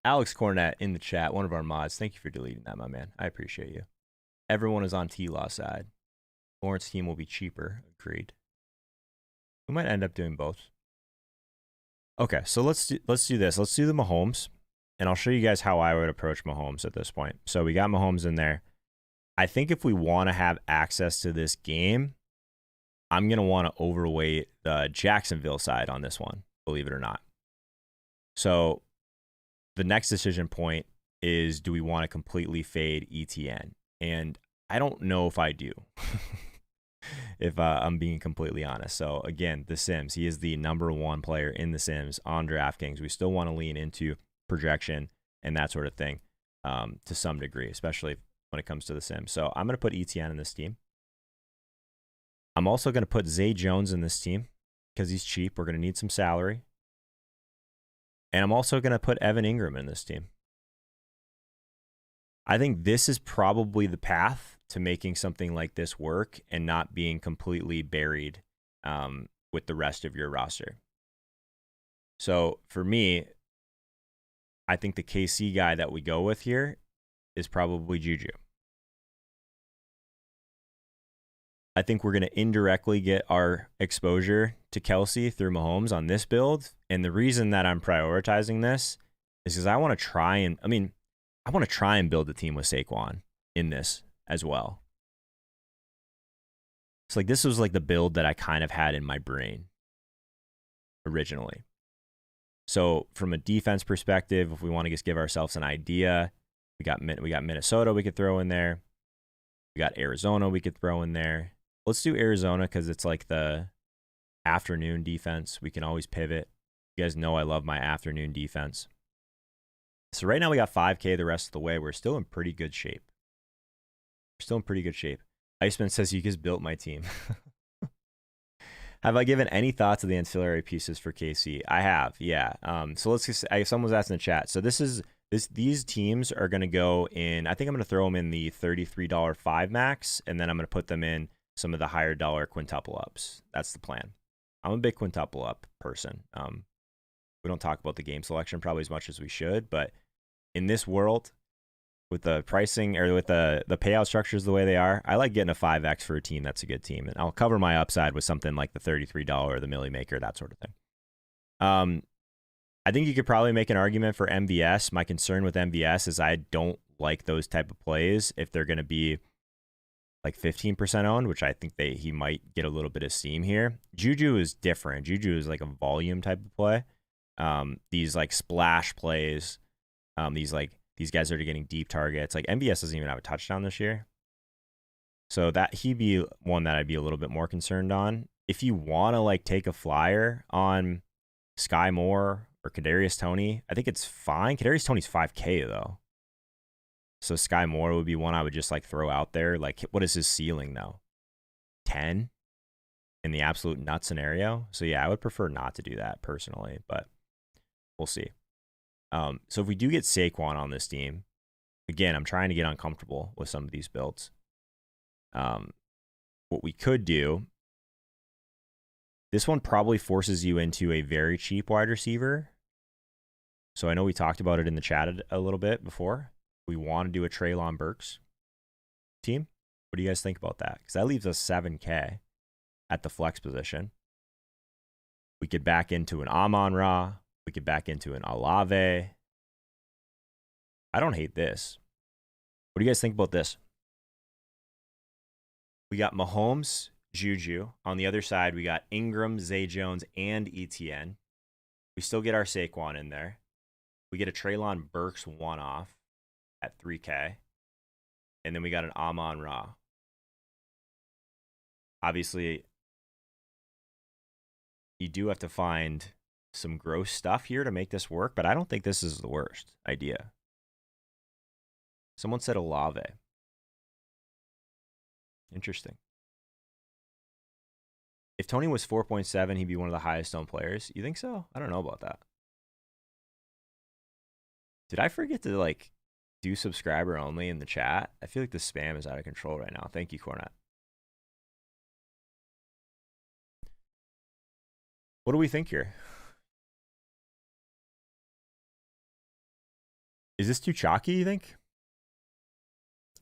Alex Cornett in the chat, one of our mods. Thank you for deleting that, my man. I appreciate you. Everyone is on T-Law's side. Lawrence team will be cheaper. Agreed. We might end up doing both. Okay, so let's do this. Let's do the Mahomes. And I'll show you guys how I would approach Mahomes at this point. So we got Mahomes in there. I think if we want to have access to this game, I'm going to want to overweight the Jacksonville side on this one, believe it or not. So the next decision point is, do we want to completely fade ETN? And I don't know if I do, if I'm being completely honest. So again, The Sims, he is the #1 player in The Sims on DraftKings. We still want to lean into projection and that sort of thing to some degree, especially when it comes to The Sims. So I'm going to put ETN in this team. I'm also going to put Zay Jones in this team because he's cheap. We're going to need some salary. And I'm also going to put Evan Ingram in this team. I think this is probably the path to making something like this work and not being completely buried with the rest of your roster. So for me, I think the KC guy that we go with here is probably Juju. I think we're going to indirectly get our exposure to Kelsey through Mahomes on this build. And the reason that I'm prioritizing this is because I want to try and build a team with Saquon in this as well. It's like this was like the build that I kind of had in my brain originally. So from a defense perspective, if we want to just give ourselves an idea, we got Minnesota we could throw in there. We got Arizona we could throw in there. Let's do Arizona because it's like the afternoon defense. We can always pivot. You guys know I love my afternoon defense. So right now we got 5K the rest of the way. We're still in pretty good shape. Iceman says you just built my team. Have I given any thought to the ancillary pieces for KC? I have, yeah. So let's just, someone was asking in the chat. So these teams are going to go in, I think I'm going to throw them in the $33 5 max, and then I'm going to put them in some of the higher dollar quintuple ups. That's the plan. I'm a big quintuple up person. We don't talk about the game selection probably as much as we should, but in this world, with the pricing or with the payout structures the way they are, I like getting a 5x for a team that's a good team, and I'll cover my upside with something like the $33 or the Millie Maker, that sort of thing. I think you could probably make an argument for MVS. My concern with MVS is I don't like those type of plays if they're going to be like 15% owned, which I think he might get a little bit of steam here. Juju is different. Juju is like a volume type of play. These like splash plays, these guys are getting deep targets. Like MVS doesn't even have a touchdown this year. So that he'd be one that I'd be a little bit more concerned on. If you want to like take a flyer on Sky Moore or Kadarius Toney, I think it's fine. Kadarius Toney's 5K though. So Sky Moore would be one I would just like throw out there. Like, what is his ceiling though? 10 in the absolute nut scenario. So yeah, I would prefer not to do that personally, but we'll see. So if we do get Saquon on this team, again, I'm trying to get uncomfortable with some of these builds. What we could do, this one probably forces you into a very cheap wide receiver. So I know we talked about it in the chat a little bit before. We want to do a Treylon Burks team. What do you guys think about that? Because that leaves us 7K at the flex position. We could back into an Amon-Ra. We could back into an Olave. I don't hate this. What do you guys think about this? We got Mahomes, Juju. On the other side, we got Ingram, Zay Jones, and ETN. We still get our Saquon in there. We get a Treylon Burks one-off at 3K. And then we got an Amon-Ra. Obviously, you do have to find some gross stuff here to make this work, but I don't think this is the worst idea. Someone said Olave. Interesting. If Tony was 4.7, he'd be one of the highest owned players. You think so? I don't know about that. Did I forget to like do subscriber only in the chat? I feel like the spam is out of control right now. Thank you, Cornette. What do we think here? Is this too chalky, you think?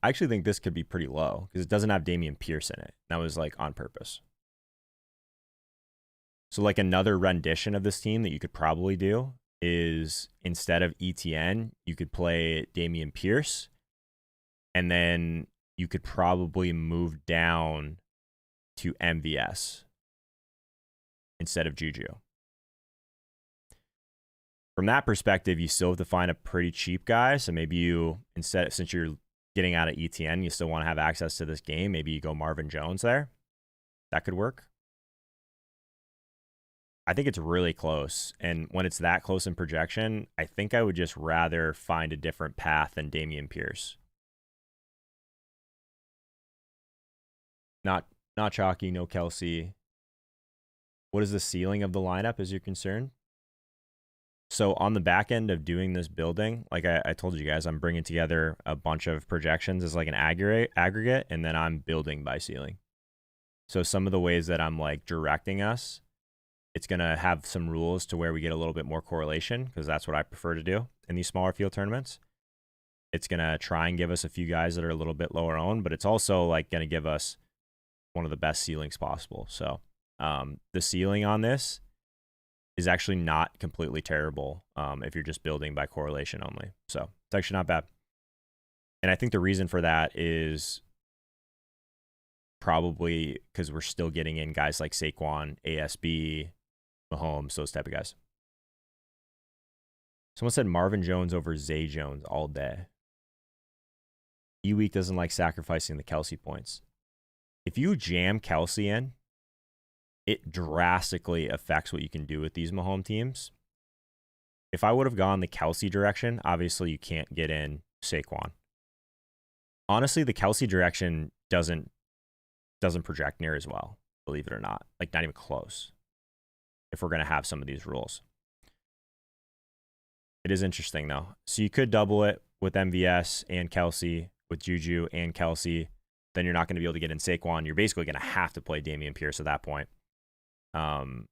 I actually think this could be pretty low because it doesn't have Dameon Pierce in it. That was like on purpose. So like another rendition of this team that you could probably do is instead of ETN, you could play Dameon Pierce, and then you could probably move down to MVS instead of Juju. From that perspective, you still have to find a pretty cheap guy. So maybe you, instead, since you're getting out of ETN, you still want to have access to this game. Maybe you go Marvin Jones there. That could work. I think it's really close. And when it's that close in projection, I think I would just rather find a different path than Dameon Pierce. Not chalky, no Kelsey. What is the ceiling of the lineup as you're concerned? So on the back end of doing this building, like I told you guys, I'm bringing together a bunch of projections as like an aggregate, and then I'm building by ceiling. So some of the ways that I'm like directing us, it's going to have some rules to where we get a little bit more correlation, because that's what I prefer to do in these smaller field tournaments. It's going to try and give us a few guys that are a little bit lower owned, but it's also like going to give us one of the best ceilings possible. So the ceiling on this is actually not completely terrible if you're just building by correlation only. So it's actually not bad. And I think the reason for that is probably because we're still getting in guys like Saquon, ASB, Mahomes, those type of guys. Someone said Marvin Jones over Zay Jones all day. E-Week doesn't like sacrificing the Kelsey points. If you jam Kelsey in, it drastically affects what you can do with these Mahomes teams. If I would have gone the Kelsey direction, obviously you can't get in Saquon. Honestly, the Kelsey direction doesn't project near as well, believe it or not. Like, not even close, if we're going to have some of these rules. It is interesting, though. So you could double it with MVS and Kelsey, with Juju and Kelsey. Then you're not going to be able to get in Saquon. You're basically going to have to play Dameon Pierce at that point. And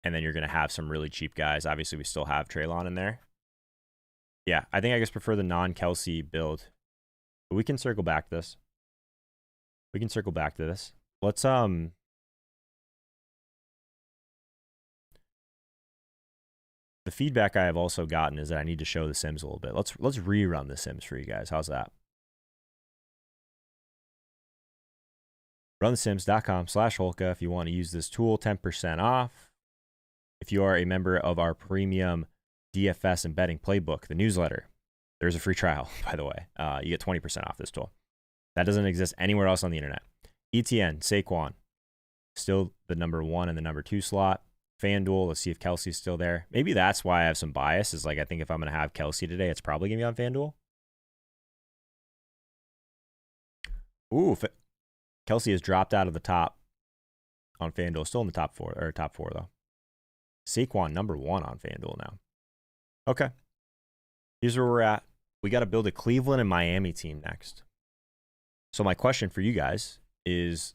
then you're going to have some really cheap guys. Obviously, we still have Treylon in there. Yeah, I think I just prefer the non-Kelsey build. But we can circle back to this. We can circle back to this. Let's the feedback I have also gotten is that I need to show the Sims a little bit. Let's rerun the Sims for you guys. How's that? runthesims.com/Holka if you want to use this tool, 10% off. If you are a member of our premium DFS and betting playbook, the newsletter, there's a free trial, by the way. You get 20% off this tool. That doesn't exist anywhere else on the internet. ETN, Saquon, still the number 1 and the number 2 slot. FanDuel, let's see if Kelsey's still there. Maybe that's why I have some bias, is like I think if I'm going to have Kelsey today, it's probably going to be on FanDuel. Ooh, Kelsey has dropped out of the top on FanDuel. Still in the top 4, though. Saquon, number 1 on FanDuel now. Okay. Here's where we're at. We got to build a Cleveland and Miami team next. So my question for you guys is,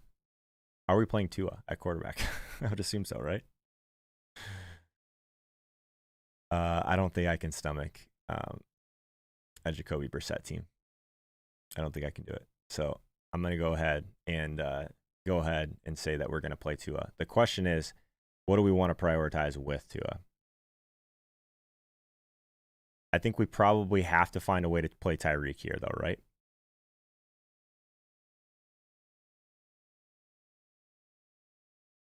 are we playing Tua at quarterback? I would assume so, right? I don't think I can stomach a Jacoby Brissett team. I don't think I can do it. So I'm going to go ahead and say that we're going to play Tua. The question is, what do we want to prioritize with Tua? I think we probably have to find a way to play Tyreek here, though, right?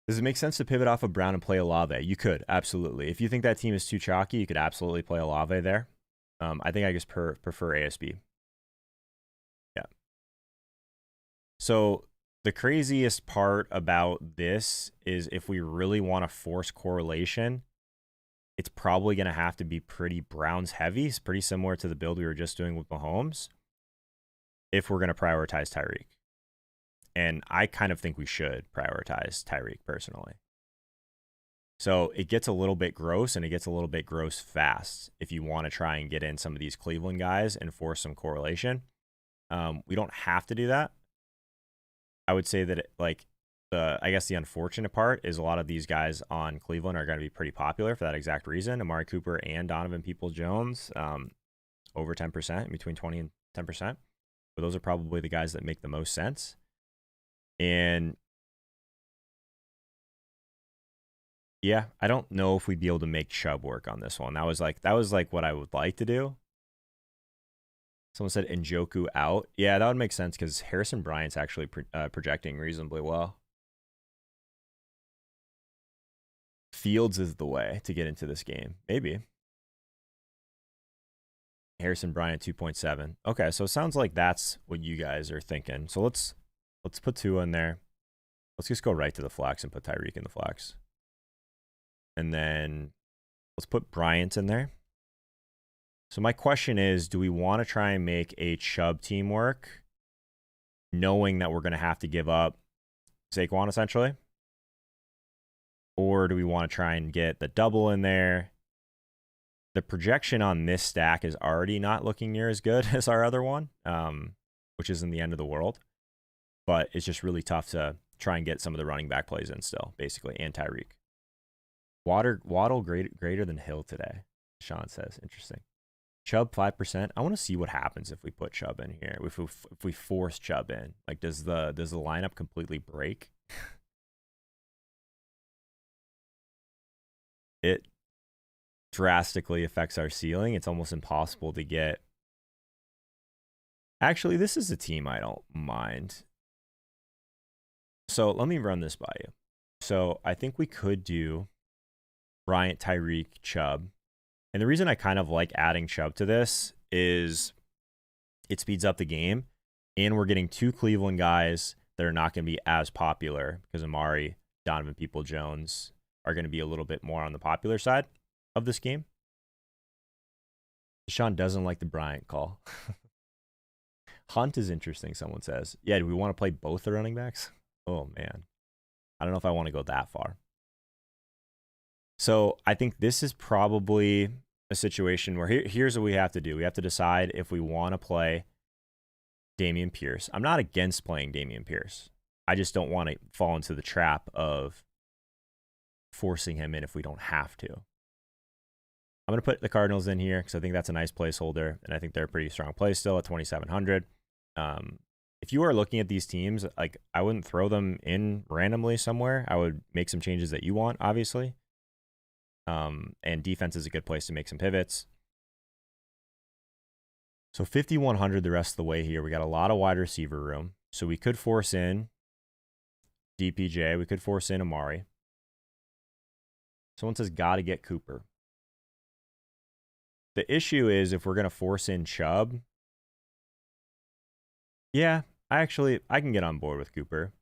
Does it make sense to pivot off of Brown and play Olave? You could, absolutely. If you think that team is too chalky, you could absolutely play Olave there. I think I just prefer ASB. Yeah. So the craziest part about this is if we really want to force correlation, it's probably going to have to be pretty Browns heavy. It's pretty similar to the build we were just doing with Mahomes if we're going to prioritize Tyreek. And I kind of think we should prioritize Tyreek personally. So it gets a little bit gross, and it gets a little bit gross fast if you want to try and get in some of these Cleveland guys and force some correlation. We don't have to do that. I would say that I guess the unfortunate part is a lot of these guys on Cleveland are going to be pretty popular for that exact reason. Amari Cooper and Donovan Peoples-Jones, over 10%, between 20 and 10%. But those are probably the guys that make the most sense. And yeah, I don't know if we'd be able to make Chubb work on this one. That was like what I would like to do. Someone said Njoku out. Yeah, that would make sense because Harrison Bryant's actually projecting reasonably well. Fields is the way to get into this game. Maybe. Harrison Bryant 2.7. Okay, so it sounds like that's what you guys are thinking. So let's put 2 in there. Let's just go right to the flex and put Tyreek in the flex. And then let's put Bryant in there. So my question is, do we want to try and make a Chubb team work, knowing that we're going to have to give up Saquon essentially? Or do we want to try and get the double in there? The projection on this stack is already not looking near as good as our other one, which isn't the end of the world. But it's just really tough to try and get some of the running back plays in still, basically, and Tyreek. Waddle greater than Hill today, Sean says. Interesting. Chubb 5%. I want to see what happens if we put Chubb in here. If we force Chubb in, like does the lineup completely break? It drastically affects our ceiling. It's almost impossible to get. Actually, this is a team I don't mind. So let me run this by you. So I think we could do Bryant, Tyreek, Chubb. And the reason I kind of like adding Chubb to this is it speeds up the game. And we're getting 2 Cleveland guys that are not going to be as popular because Amari, Donovan Peoples-Jones are going to be a little bit more on the popular side of this game. Sean doesn't like the Bryant call. Hunt is interesting, someone says. Yeah, do we want to play both the running backs? Oh, man. I don't know if I want to go that far. So I think this is probably a situation where here's what we have to do. We have to decide if we want to play Dameon Pierce. I'm not against playing Dameon Pierce. I just don't want to fall into the trap of forcing him in if we don't have to. I'm going to put the Cardinals in here because I think that's a nice placeholder, and I think they're a pretty strong play still at 2,700. If you are looking at these teams, like I wouldn't throw them in randomly somewhere. I would make some changes that you want, obviously. And defense is a good place to make some pivots. So 5,100 the rest of the way here. We got a lot of wide receiver room. So we could force in DPJ. We could force in Amari. Someone says, got to get Cooper. The issue is if we're going to force in Chubb. Yeah, I can get on board with Cooper.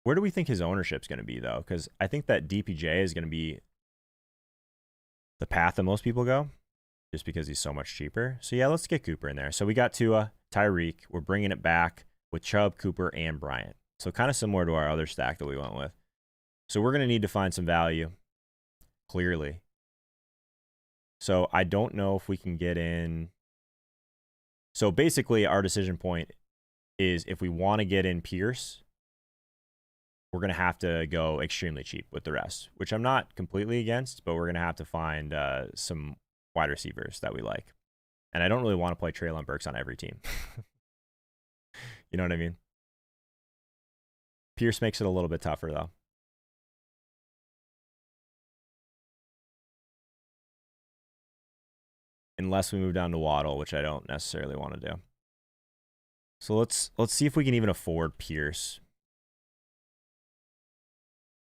Where do we think his ownership's going to be, though? Because I think that DPJ is going to be the path that most people go, just because he's so much cheaper. So, yeah, let's get Cooper in there. So we got Tua, Tyreek. We're bringing it back with Chubb, Cooper, and Bryant. So kind of similar to our other stack that we went with. So we're going to need to find some value, clearly. So I don't know if we can get in. So basically, our decision point is if we want to get in Pierce, we're going to have to go extremely cheap with the rest, which I'm not completely against, but we're going to have to find some wide receivers that we like. And I don't really want to play Treylon Burks on every team. You know what I mean? Pierce makes it a little bit tougher, though. Unless we move down to Waddle, which I don't necessarily want to do. So let's see if we can even afford Pierce.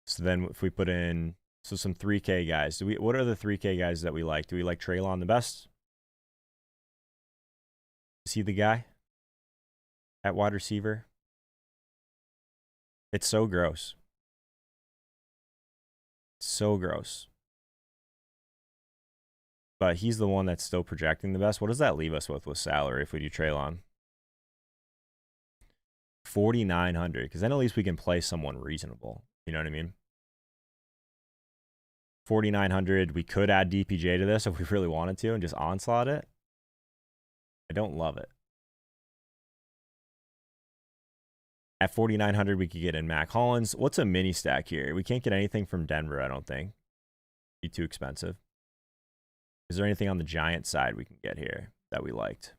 So then if we put in some 3K guys, what are the 3K guys that we like? Do we like Treylon the best? Is he the guy at wide receiver? It's so gross. So gross. But he's the one that's still projecting the best. What does that leave us with salary if we do Treylon? 4,900, because then at least we can play someone reasonable. You know what I mean? 4,900. We could add DPJ to this if we really wanted to and just onslaught it. I don't love it. At 4,900, we could get in Mac Hollins. What's a mini stack here? We can't get anything from Denver, I don't think. Be too expensive. Is there anything on the Giant side we can get here that we liked?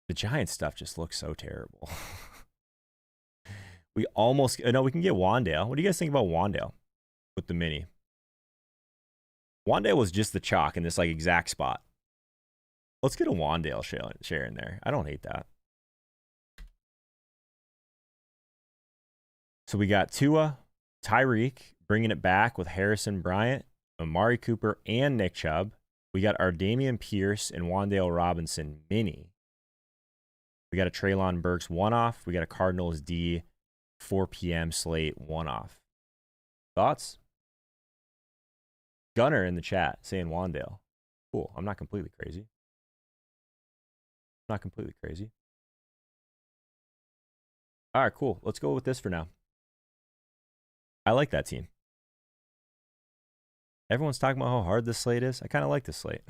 The Giant stuff just looks so terrible. We almost... No, we can get Wandale. What do you guys think about Wandale with the mini? Wandale was just the chalk in this like exact spot. Let's get a Wandale share in there. I don't hate that. So we got Tua, Tyreek, bringing it back with Harrison Bryant, Amari Cooper, and Nick Chubb. We got our Damian Pierce and Wandale Robinson mini. We got a Treylon Burks one-off. We got a Cardinals D 4 p.m. slate one-off. Thoughts? Gunner in the chat saying Wandale. Cool. I'm not completely crazy. Not completely crazy. All right, cool. Let's go with this for now. I like that team. Everyone's talking about how hard this slate is. I kind of like this slate.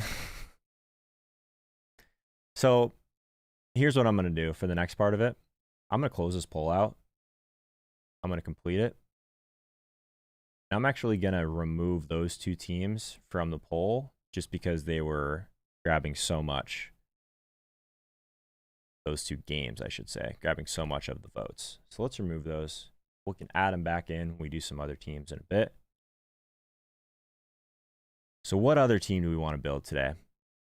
So here's what I'm going to do for the next part of it. I'm going to close this poll out. I'm going to complete it. I'm actually going to remove those two teams from the poll just because they were grabbing so much. Those two games, I should say, grabbing so much of the votes. So let's remove those. We can add them back in when we do some other teams in a bit. So what other team do we want to build today?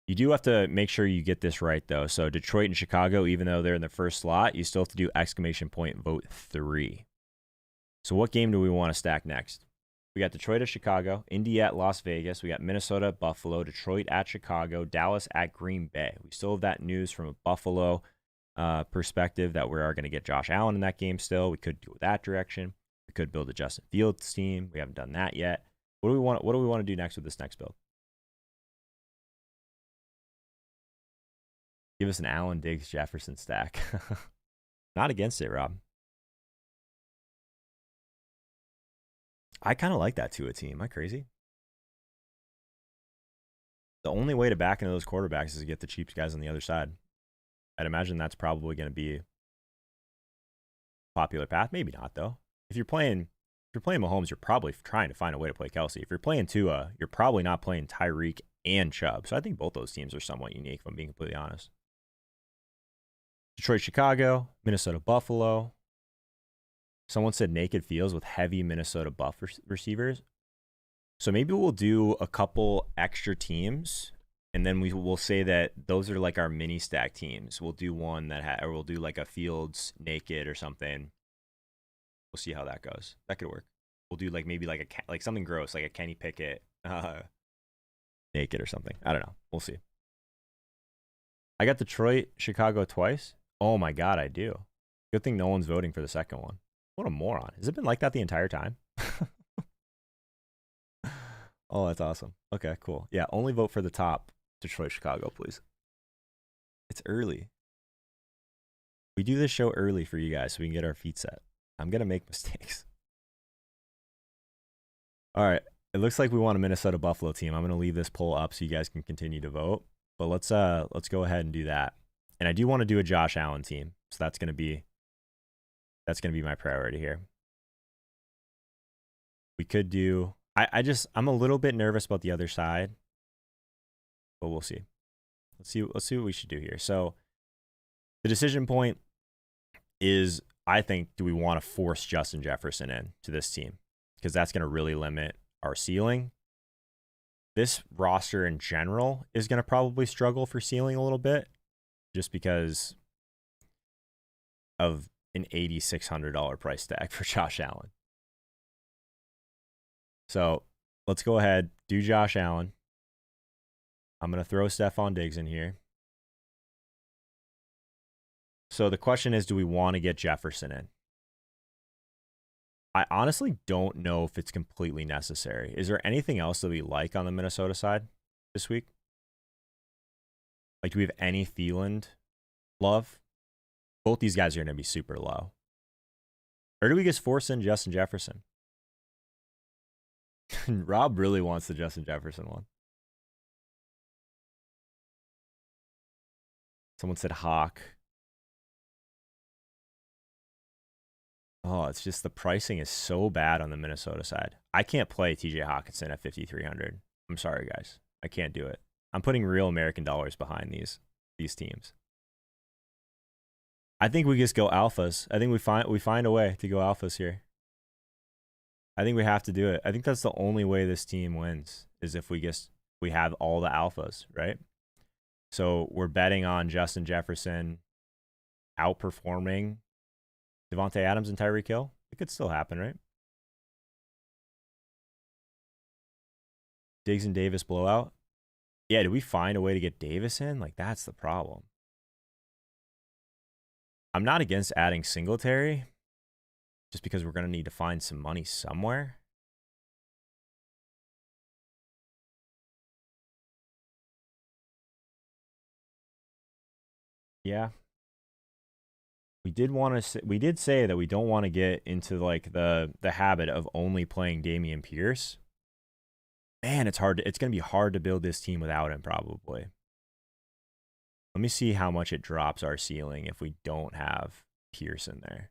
You do have to make sure you get this right, though. So Detroit and Chicago, even though they're in the first slot, you still have to do exclamation point vote 3. So what game do we want to stack next? We got Detroit at Chicago, Indy at Las Vegas. We got Minnesota at Buffalo, Detroit at Chicago, Dallas at Green Bay. We still have that news from a Buffalo perspective that we are going to get Josh Allen in that game still. We could go that direction. We could build a Justin Fields team. We haven't done that yet. What do we want to do next with this next build? Give us an Allen Diggs Jefferson stack. Not against it, Rob. I kind of like that Tua team. Am I crazy? The only way to back into those quarterbacks is to get the cheap guys on the other side. I'd imagine that's probably going to be a popular path. Maybe not, though. If you're playing If you're playing Mahomes, you're probably trying to find a way to play Kelsey. If you're playing Tua, you're probably not playing Tyreek and Chubb. So I think both those teams are somewhat unique, if I'm being completely honest. Detroit, Chicago, Minnesota, Buffalo. Someone said naked fields with heavy Minnesota buff receivers. So maybe we'll do a couple extra teams, and then we'll say that those are like our mini stack teams. We'll do one that or we'll do like a Fields naked or something. We'll see how that goes. That could work. We'll do like maybe like something gross, like a Kenny Pickett naked or something. I don't know. We'll see. I got Detroit, Chicago twice. Oh my God, I do. Good thing no one's voting for the second one. What a moron. Has it been like that the entire time? Oh, that's awesome. Okay, cool. Yeah, only vote for the top. Detroit, Chicago, please. It's early. We do this show early for you guys so we can get our feet set. I'm going to make mistakes. All right. It looks like we want a Minnesota Buffalo team. I'm going to leave this poll up so you guys can continue to vote. But let's go ahead and do that. And I do want to do a Josh Allen team. So that's going to be my priority here. We could do I'm a little bit nervous about the other side, but we'll see. Let's see what we should do here. So the decision point is, I think, do we want to force Justin Jefferson in to this team? Because that's going to really limit our ceiling. This roster in general is going to probably struggle for ceiling a little bit just because of an $8,600 price tag for Josh Allen. So let's go ahead, do Josh Allen. I'm going to throw Stephon Diggs in here. So the question is, do we want to get Jefferson in? I honestly don't know if it's completely necessary. Is there anything else that we like on the Minnesota side this week? Like, do we have any Thielen love? Both these guys are going to be super low. Or do we just force in Justin Jefferson? Rob really wants the Justin Jefferson one. Someone said Hawk. Oh, it's just the pricing is so bad on the Minnesota side. I can't play TJ Hawkinson at 5,300. I'm sorry, guys. I can't do it. I'm putting real American dollars behind these teams. I think we just go alphas. I think we find a way to go alphas here. I think we have to do it. I think that's the only way this team wins, is if we have all the alphas, right? So we're betting on Justin Jefferson outperforming Devontae Adams and Tyreek Hill. It could still happen, right? Diggs and Davis blowout. Yeah, do we find a way to get Davis in? Like, that's the problem. I'm not against adding Singletary, just because we're going to need to find some money somewhere. Yeah. We did say that we don't want to get into like the habit of only playing Dameon Pierce. Man, it's going to be hard to build this team without him probably. Let me see how much it drops our ceiling if we don't have Pierce in there.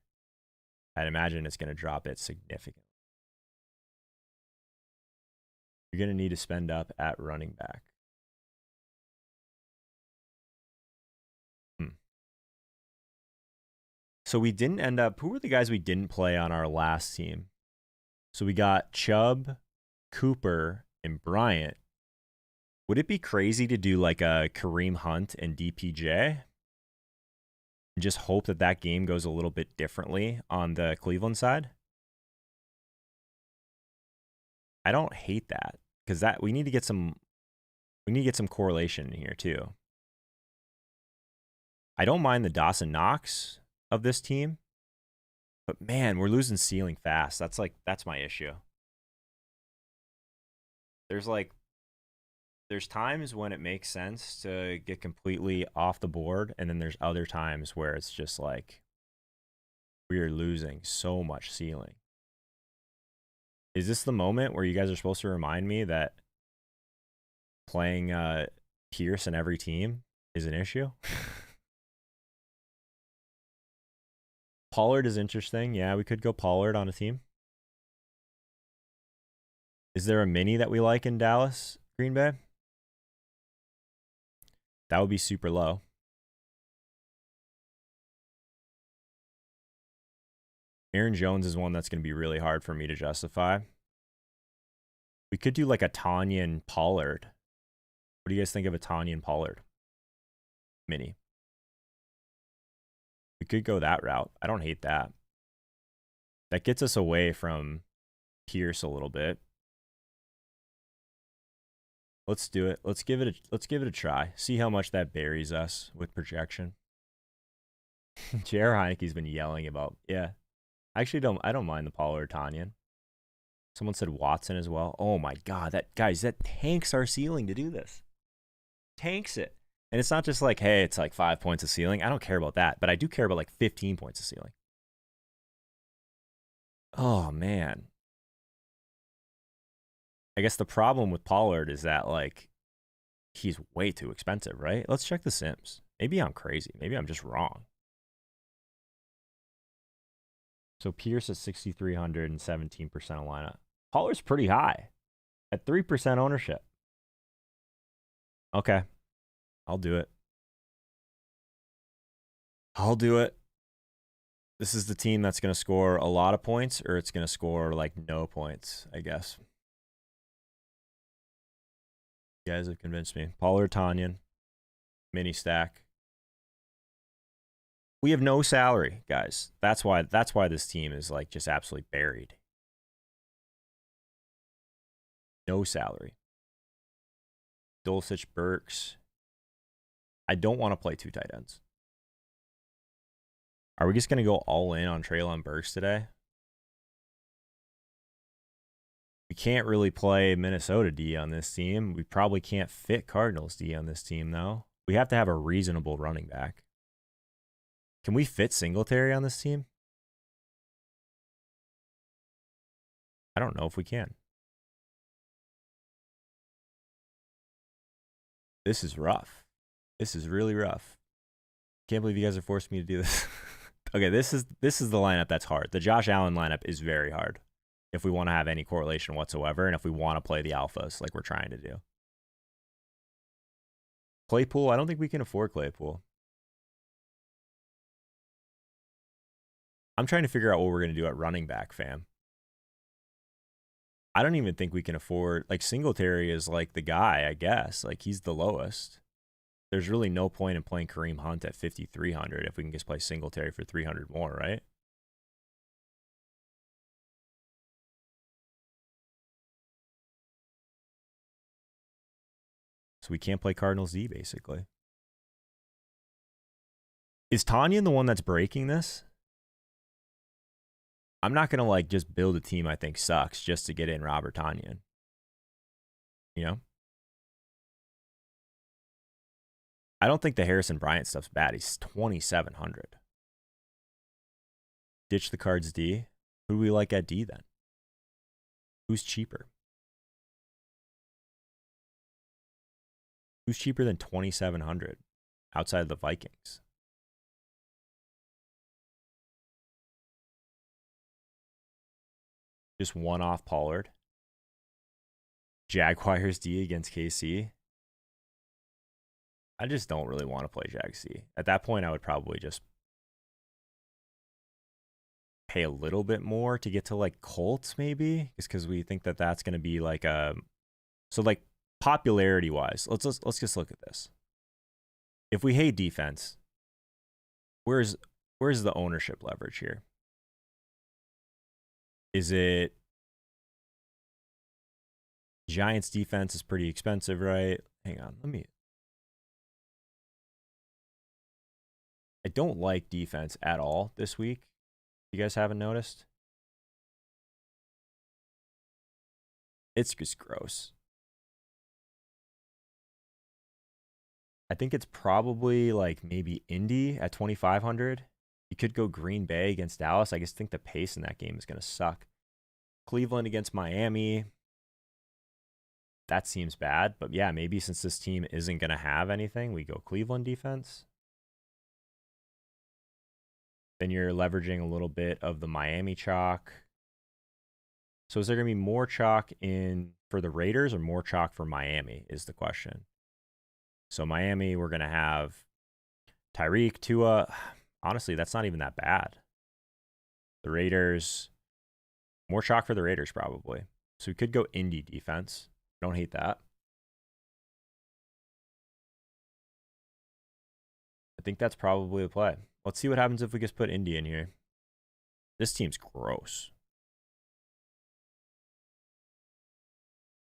I'd imagine it's going to drop it significantly. You're going to need to spend up at running back. So we didn't end up, who were the guys we didn't play on our last team? So we got Chubb, Cooper, and Bryant. Would it be crazy to do like a Kareem Hunt and DPJ? And just hope that game goes a little bit differently on the Cleveland side? I don't hate that, because we need to get some correlation in here too. I don't mind the Dawson Knox of this team, but man, we're losing ceiling fast. That's my issue. There's times when it makes sense to get completely off the board, and then there's other times where it's just like we are losing so much ceiling. Is this the moment where you guys are supposed to remind me that playing Pierce in every team is an issue? Pollard is interesting. Yeah, we could go Pollard on a team. Is there a mini that we like in Dallas, Green Bay? That would be super low. Aaron Jones is one that's going to be really hard for me to justify. We could do like a Tanya and Pollard. What do you guys think of a Tanya and Pollard mini? We could go that route. I don't hate that. That gets us away from Pierce a little bit. Let's do it. Let's give it a try. See how much that buries us with projection. J.R. Heineke's been yelling about, yeah. I don't mind the Pollard Tanyan. Someone said Watson as well. Oh my god, that tanks our ceiling to do this. Tanks it. And it's not just like, hey, it's like 5 points of ceiling. I don't care about that, but I do care about like 15 points of ceiling. Oh man. I guess the problem with Pollard is that like he's way too expensive, right? Let's check the Sims. Maybe I'm crazy. Maybe I'm just wrong. So Pierce is 6,300 and 17% of lineup. Pollard's pretty high at 3% ownership. Okay. I'll do it. I'll do it. This is the team that's going to score a lot of points, or it's going to score like no points, I guess. You guys have convinced me. Pollard Tanyan, mini stack. We have no salary, guys. That's why this team is like just absolutely buried. No salary. Dulcich, Burks. I don't want to play two tight ends. Are we just going to go all in on Treylon Burks today? We can't really play Minnesota D on this team. We probably can't fit Cardinals D on this team, though. We have to have a reasonable running back. Can we fit Singletary on this team? I don't know if we can. This is rough. This is really rough. Can't believe you guys are forcing me to do this. Okay, this is the lineup that's hard. The Josh Allen lineup is very hard if we want to have any correlation whatsoever, and if we want to play the alphas like we're trying to do. Claypool, I don't think we can afford Claypool. I'm trying to figure out what we're going to do at running back, fam. I don't even think we can afford, like, Singletary is like the guy, I guess. Like, he's the lowest. There's really no point in playing Kareem Hunt at 5,300 if we can just play Singletary for 300 more, right? So we can't play Cardinals D, basically. Is Tanyan the one that's breaking this? I'm not going to, like, just build a team I think sucks just to get in Robert Tanyan. You know? I don't think the Harrison Bryant stuff's bad. He's 2,700. Ditch the cards D. Who do we like at D then? Who's cheaper? Who's cheaper than 2,700 outside of the Vikings? Just one off Pollard. Jaguars D against KC. I just don't really want to play Jag C. At that point, I would probably just pay a little bit more to get to like Colts, maybe, just because we think that that's going to be like a. So like popularity wise, let's just look at this. If we hate defense, where's the ownership leverage here? Is it Giants defense is pretty expensive, right? Hang on, I don't like defense at all this week. You guys haven't noticed? It's just gross. I think it's probably like maybe Indy at 2,500. You could go Green Bay against Dallas. I just think the pace in that game is going to suck. Cleveland against Miami. That seems bad. But yeah, maybe since this team isn't going to have anything, we go Cleveland defense. Then you're leveraging a little bit of the Miami chalk. So is there going to be more chalk in for the Raiders or more chalk for Miami is the question. So Miami, we're going to have Tyreek, Tua. Honestly, that's not even that bad. The Raiders, more chalk for the Raiders probably. So we could go Indy defense. Don't hate that. I think that's probably the play. Let's see what happens if we just put Indy in here. This team's gross.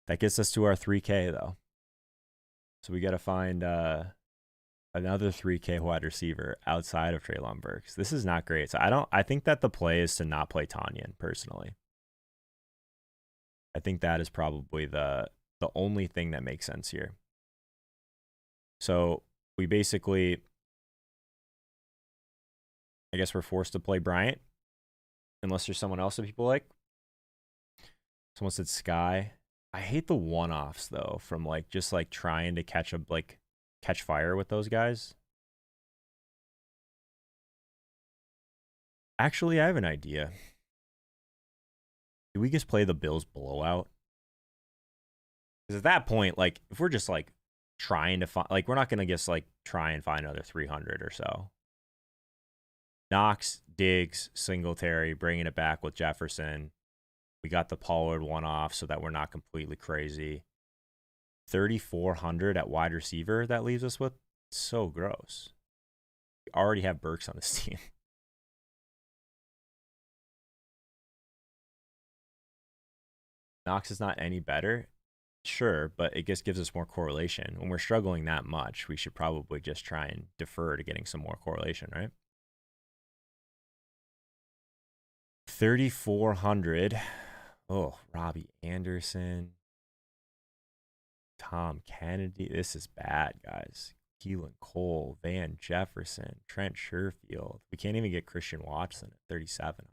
That gets us to our 3K though. So we got to find another 3K wide receiver outside of Treylon Burks. This is not great. So I think that the play is to not play Tanyan personally. I think that is probably the only thing that makes sense here. So we basically, I guess we're forced to play Bryant unless there's someone else that people like. Someone said Sky. I hate the one-offs though from like just like trying to catch fire with those guys. Actually, I have an idea. Do we just play the Bills blowout? Because at that point, like if we're just like trying to find, like we're not gonna just like try and find another 300 or so. Knox, Diggs, Singletary, bringing it back with Jefferson. We got the Pollard one off so that we're not completely crazy. 3,400 at wide receiver that leaves us with. So gross. We already have Burks on this team. Knox is not any better. Sure, but it just gives us more correlation. When we're struggling that much, we should probably just try and defer to getting some more correlation, right? 3,400. Oh, Robbie Anderson. Tom Kennedy. This is bad, guys. Keelan Cole, Van Jefferson, Trent Sherfield. We can't even get Christian Watson at 3,700.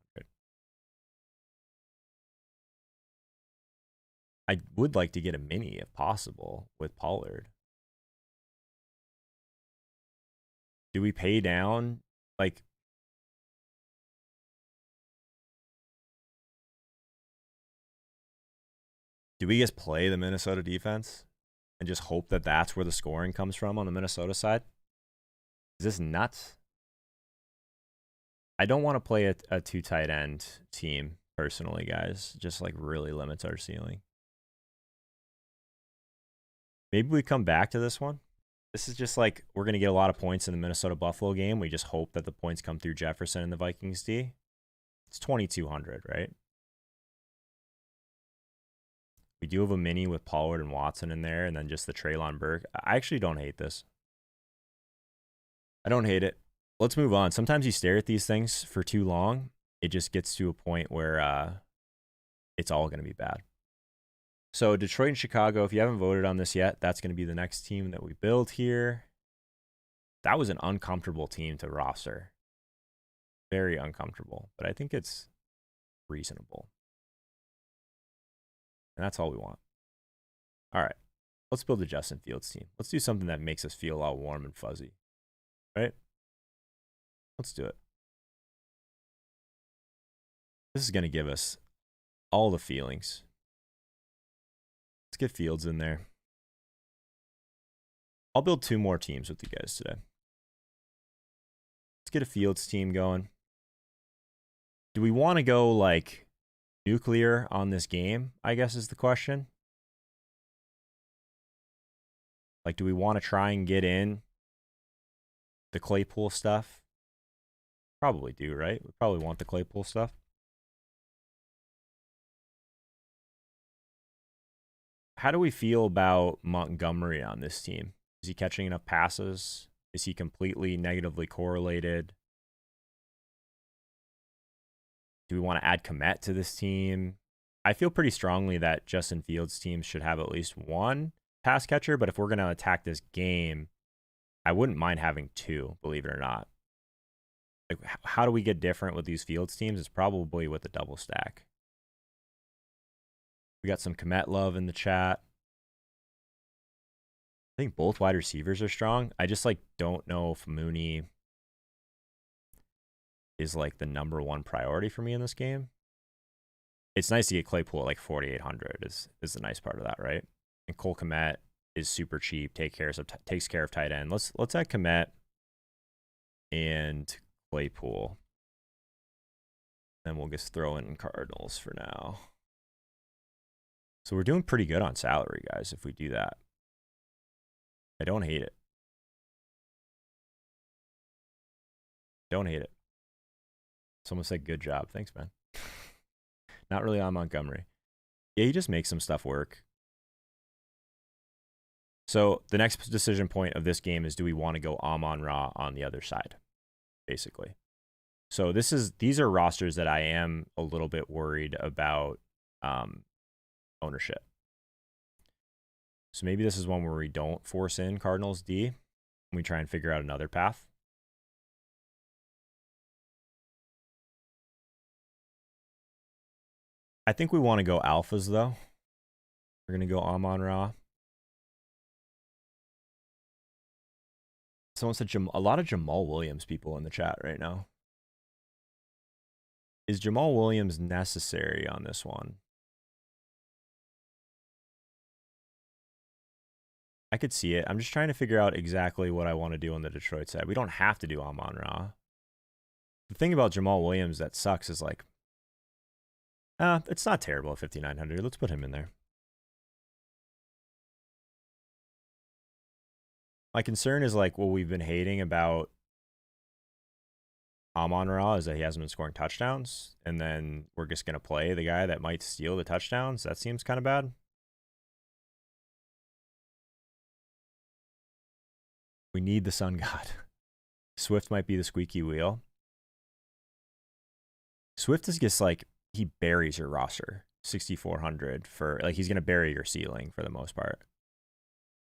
I would like to get a mini if possible with Pollard. Do we pay down? Like, do we just play the Minnesota defense and just hope that that's where the scoring comes from on the Minnesota side? Is this nuts? I don't want to play a two tight end team personally, guys. Just like really limits our ceiling. Maybe we come back to this one. This is just like we're going to get a lot of points in the Minnesota-Buffalo game. We just hope that the points come through Jefferson and the Vikings D. It's 2,200, right? We do have a mini with Pollard and Watson in there, and then just the Treylon Burke. I actually don't hate this. I don't hate it. Let's move on. Sometimes you stare at these things for too long. It just gets to a point where it's all going to be bad. So Detroit and Chicago, if you haven't voted on this yet, that's going to be the next team that we build here. That was an uncomfortable team to roster. Very uncomfortable, but I think it's reasonable. And that's all we want. All right, let's build a Justin Fields team. Let's do something that makes us feel all warm and fuzzy, right? Let's do it. This is going to give us all the feelings. Let's get Fields in there. I'll build 2 more teams with you guys today. Let's get a Fields team going. Do we want to go like nuclear on this game, I guess is the question. Like, do we want to try and get in the Claypool stuff? Probably do, right? We probably want the Claypool stuff. How do we feel about Montgomery on this team? Is he catching enough passes? Is he completely negatively correlated? Do we want to add Kmet to this team? I feel pretty strongly that Justin Fields' teams should have at least 1 pass catcher, but if we're going to attack this game, I wouldn't mind having 2, believe it or not. Like, how do we get different with these Fields teams? It's probably with a double stack. We got some Kmet love in the chat. I think both wide receivers are strong. I just like don't know if Mooney is like the #1 priority for me in this game. it's nice to get Claypool at like 4,800 is the nice part of that, right? And Cole Kmet is super cheap, takes care of tight end. Let's add Kmet and Claypool. Then we'll just throw in Cardinals for now. So we're doing pretty good on salary, guys, if we do that. I don't hate it. Don't hate it. Someone said good job. Thanks, man. Not really on Montgomery. Yeah, he just makes some stuff work. So the next decision point of this game is, do we want to go Amon-Ra on the other side, basically. So these are rosters that I am a little bit worried about ownership. So maybe this is one where we don't force in Cardinals D and we try and figure out another path. I think we want to go alphas, though. We're going to go Amon-Ra. Someone said a lot of Jamal Williams people in the chat right now. Is Jamal Williams necessary on this one? I could see it. I'm just trying to figure out exactly what I want to do on the Detroit side. We don't have to do Amon-Ra. The thing about Jamal Williams that sucks is like, it's not terrible at 5,900. Let's put him in there. My concern is like what we've been hating about Amon-Ra is that he hasn't been scoring touchdowns, and then we're just going to play the guy that might steal the touchdowns. That seems kind of bad. We need the sun god. Swift might be the squeaky wheel. Swift is just like, he buries your roster. 6,400 for, like, he's going to bury your ceiling for the most part.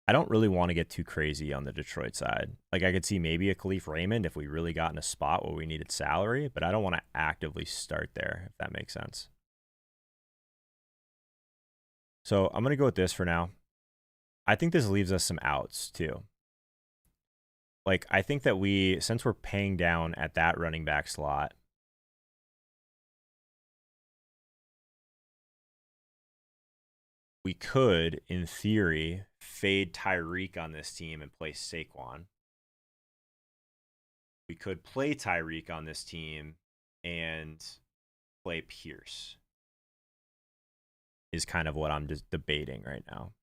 I don't really want to get too crazy on the Detroit side. Like, I could see maybe a Khalif Raymond if we really got in a spot where we needed salary, but I don't want to actively start there, if that makes sense. So I'm going to go with this for now. I think this leaves us some outs, too. Like, I think that since we're paying down at that running back slot, we could, in theory, fade Tyreek on this team and play Saquon. We could play Tyreek on this team and play Pierce. Is kind of what I'm just debating right now.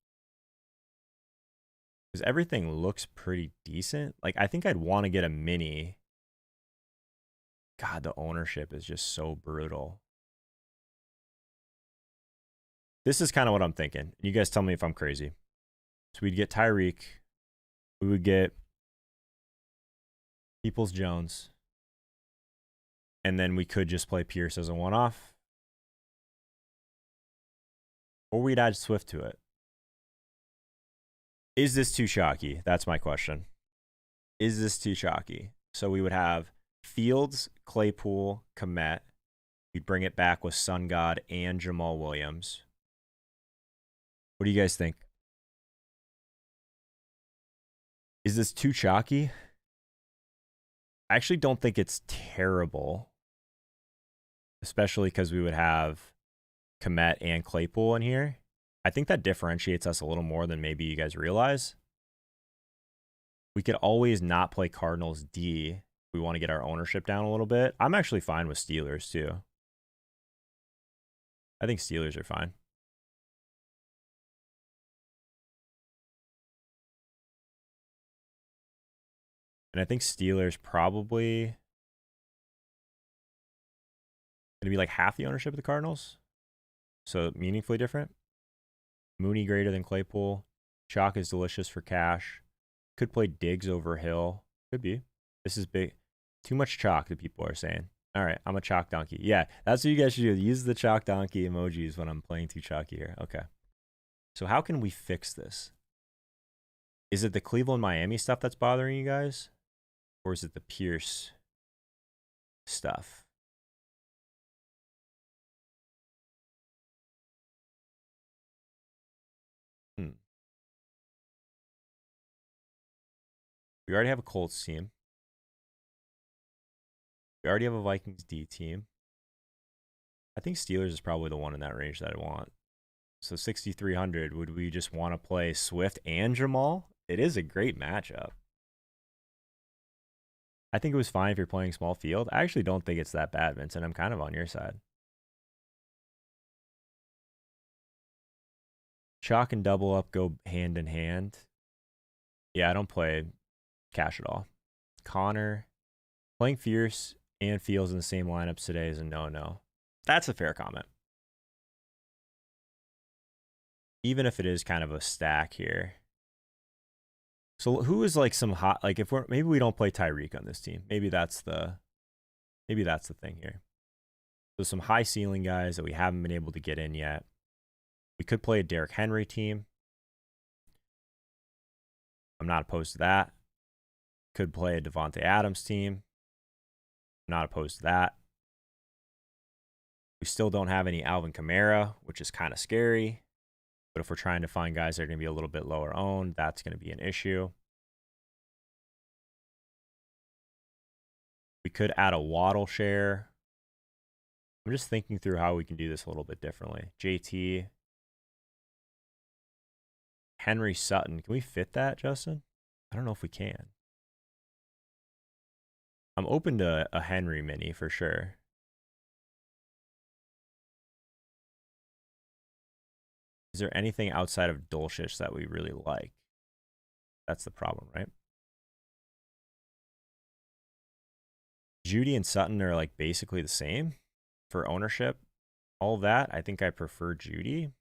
Because everything looks pretty decent. Like, I think I'd want to get a mini. God, the ownership is just so brutal. This is kind of what I'm thinking. You guys tell me if I'm crazy. So we'd get Tyreek. We would get Peoples-Jones. And then we could just play Pierce as a one-off. Or we'd add Swift to it. Is this too chalky? That's my question. Is this too chalky? So we would have Fields, Claypool, Kmet. We'd bring it back with Sun God and Jamal Williams. What do you guys think? Is this too chalky? I actually don't think it's terrible. Especially because we would have Kmet and Claypool in here. I think that differentiates us a little more than maybe you guys realize. We could always not play Cardinals D if we want to get our ownership down a little bit. I'm actually fine with Steelers too. I think Steelers are fine. And I think Steelers probably going to be like half the ownership of the Cardinals. So meaningfully different. Mooney greater than Claypool. Chalk is delicious for cash. Could play Diggs over Hill. Could be. This is big. Too much chalk, the people are saying. All right, I'm a chalk donkey. Yeah, that's what you guys should do. Use the chalk donkey emojis when I'm playing too chalky here. Okay. So how can we fix this? Is it the Cleveland-Miami stuff that's bothering you guys? Or is it the Pierce stuff? We already have a Colts team. We already have a Vikings D team. I think Steelers is probably the one in that range that I want. So 6,300, would we just want to play Swift and Jamal? It is a great matchup. I think it was fine if you're playing small field. I actually don't think it's that bad, Vincent. I'm kind of on your side. Chalk and double up go hand in hand. Yeah, I don't play cash at all. Connor, playing Fierce and Fields in the same lineups today is a no-no. That's a fair comment. Even if it is kind of a stack here. So who is like some hot, like if we're, maybe we don't play Tyreek on this team. Maybe that's the thing here. So some high ceiling guys that we haven't been able to get in yet. We could play a Derrick Henry team. I'm not opposed to that. Could play a Devontae Adams team. I'm not opposed to that. We still don't have any Alvin Kamara, which is kind of scary. But if we're trying to find guys that are going to be a little bit lower owned, that's going to be an issue. We could add a Waddle share. I'm just thinking through how we can do this a little bit differently. JT. Henry Sutton. Can we fit that, Justin? I don't know if we can. I'm open to a Henry mini for sure. Is there anything outside of Dulcich that we really like? That's the problem, right? Judy and Sutton are like basically the same for ownership. All of that, I think I prefer Judy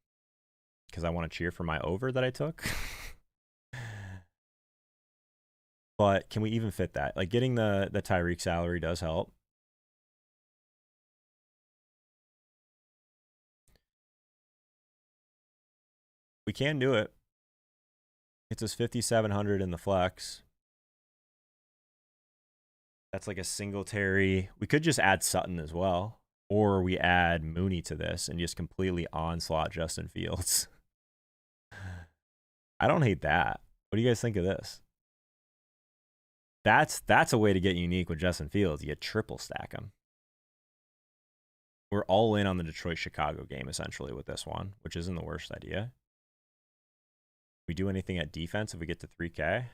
because I want to cheer for my over that I took. But can we even fit that? Like getting the Tyreek salary does help. We can do it. It's us 5,700 in the flex. That's like a Singletary. We could just add Sutton as well. Or we add Mooney to this and just completely onslaught Justin Fields. I don't hate that. What do you guys think of this? That's a way to get unique with Justin Fields. You triple stack him. We're all in on the Detroit-Chicago game, essentially, with this one, which isn't the worst idea. We do anything at defense if we get to 3K?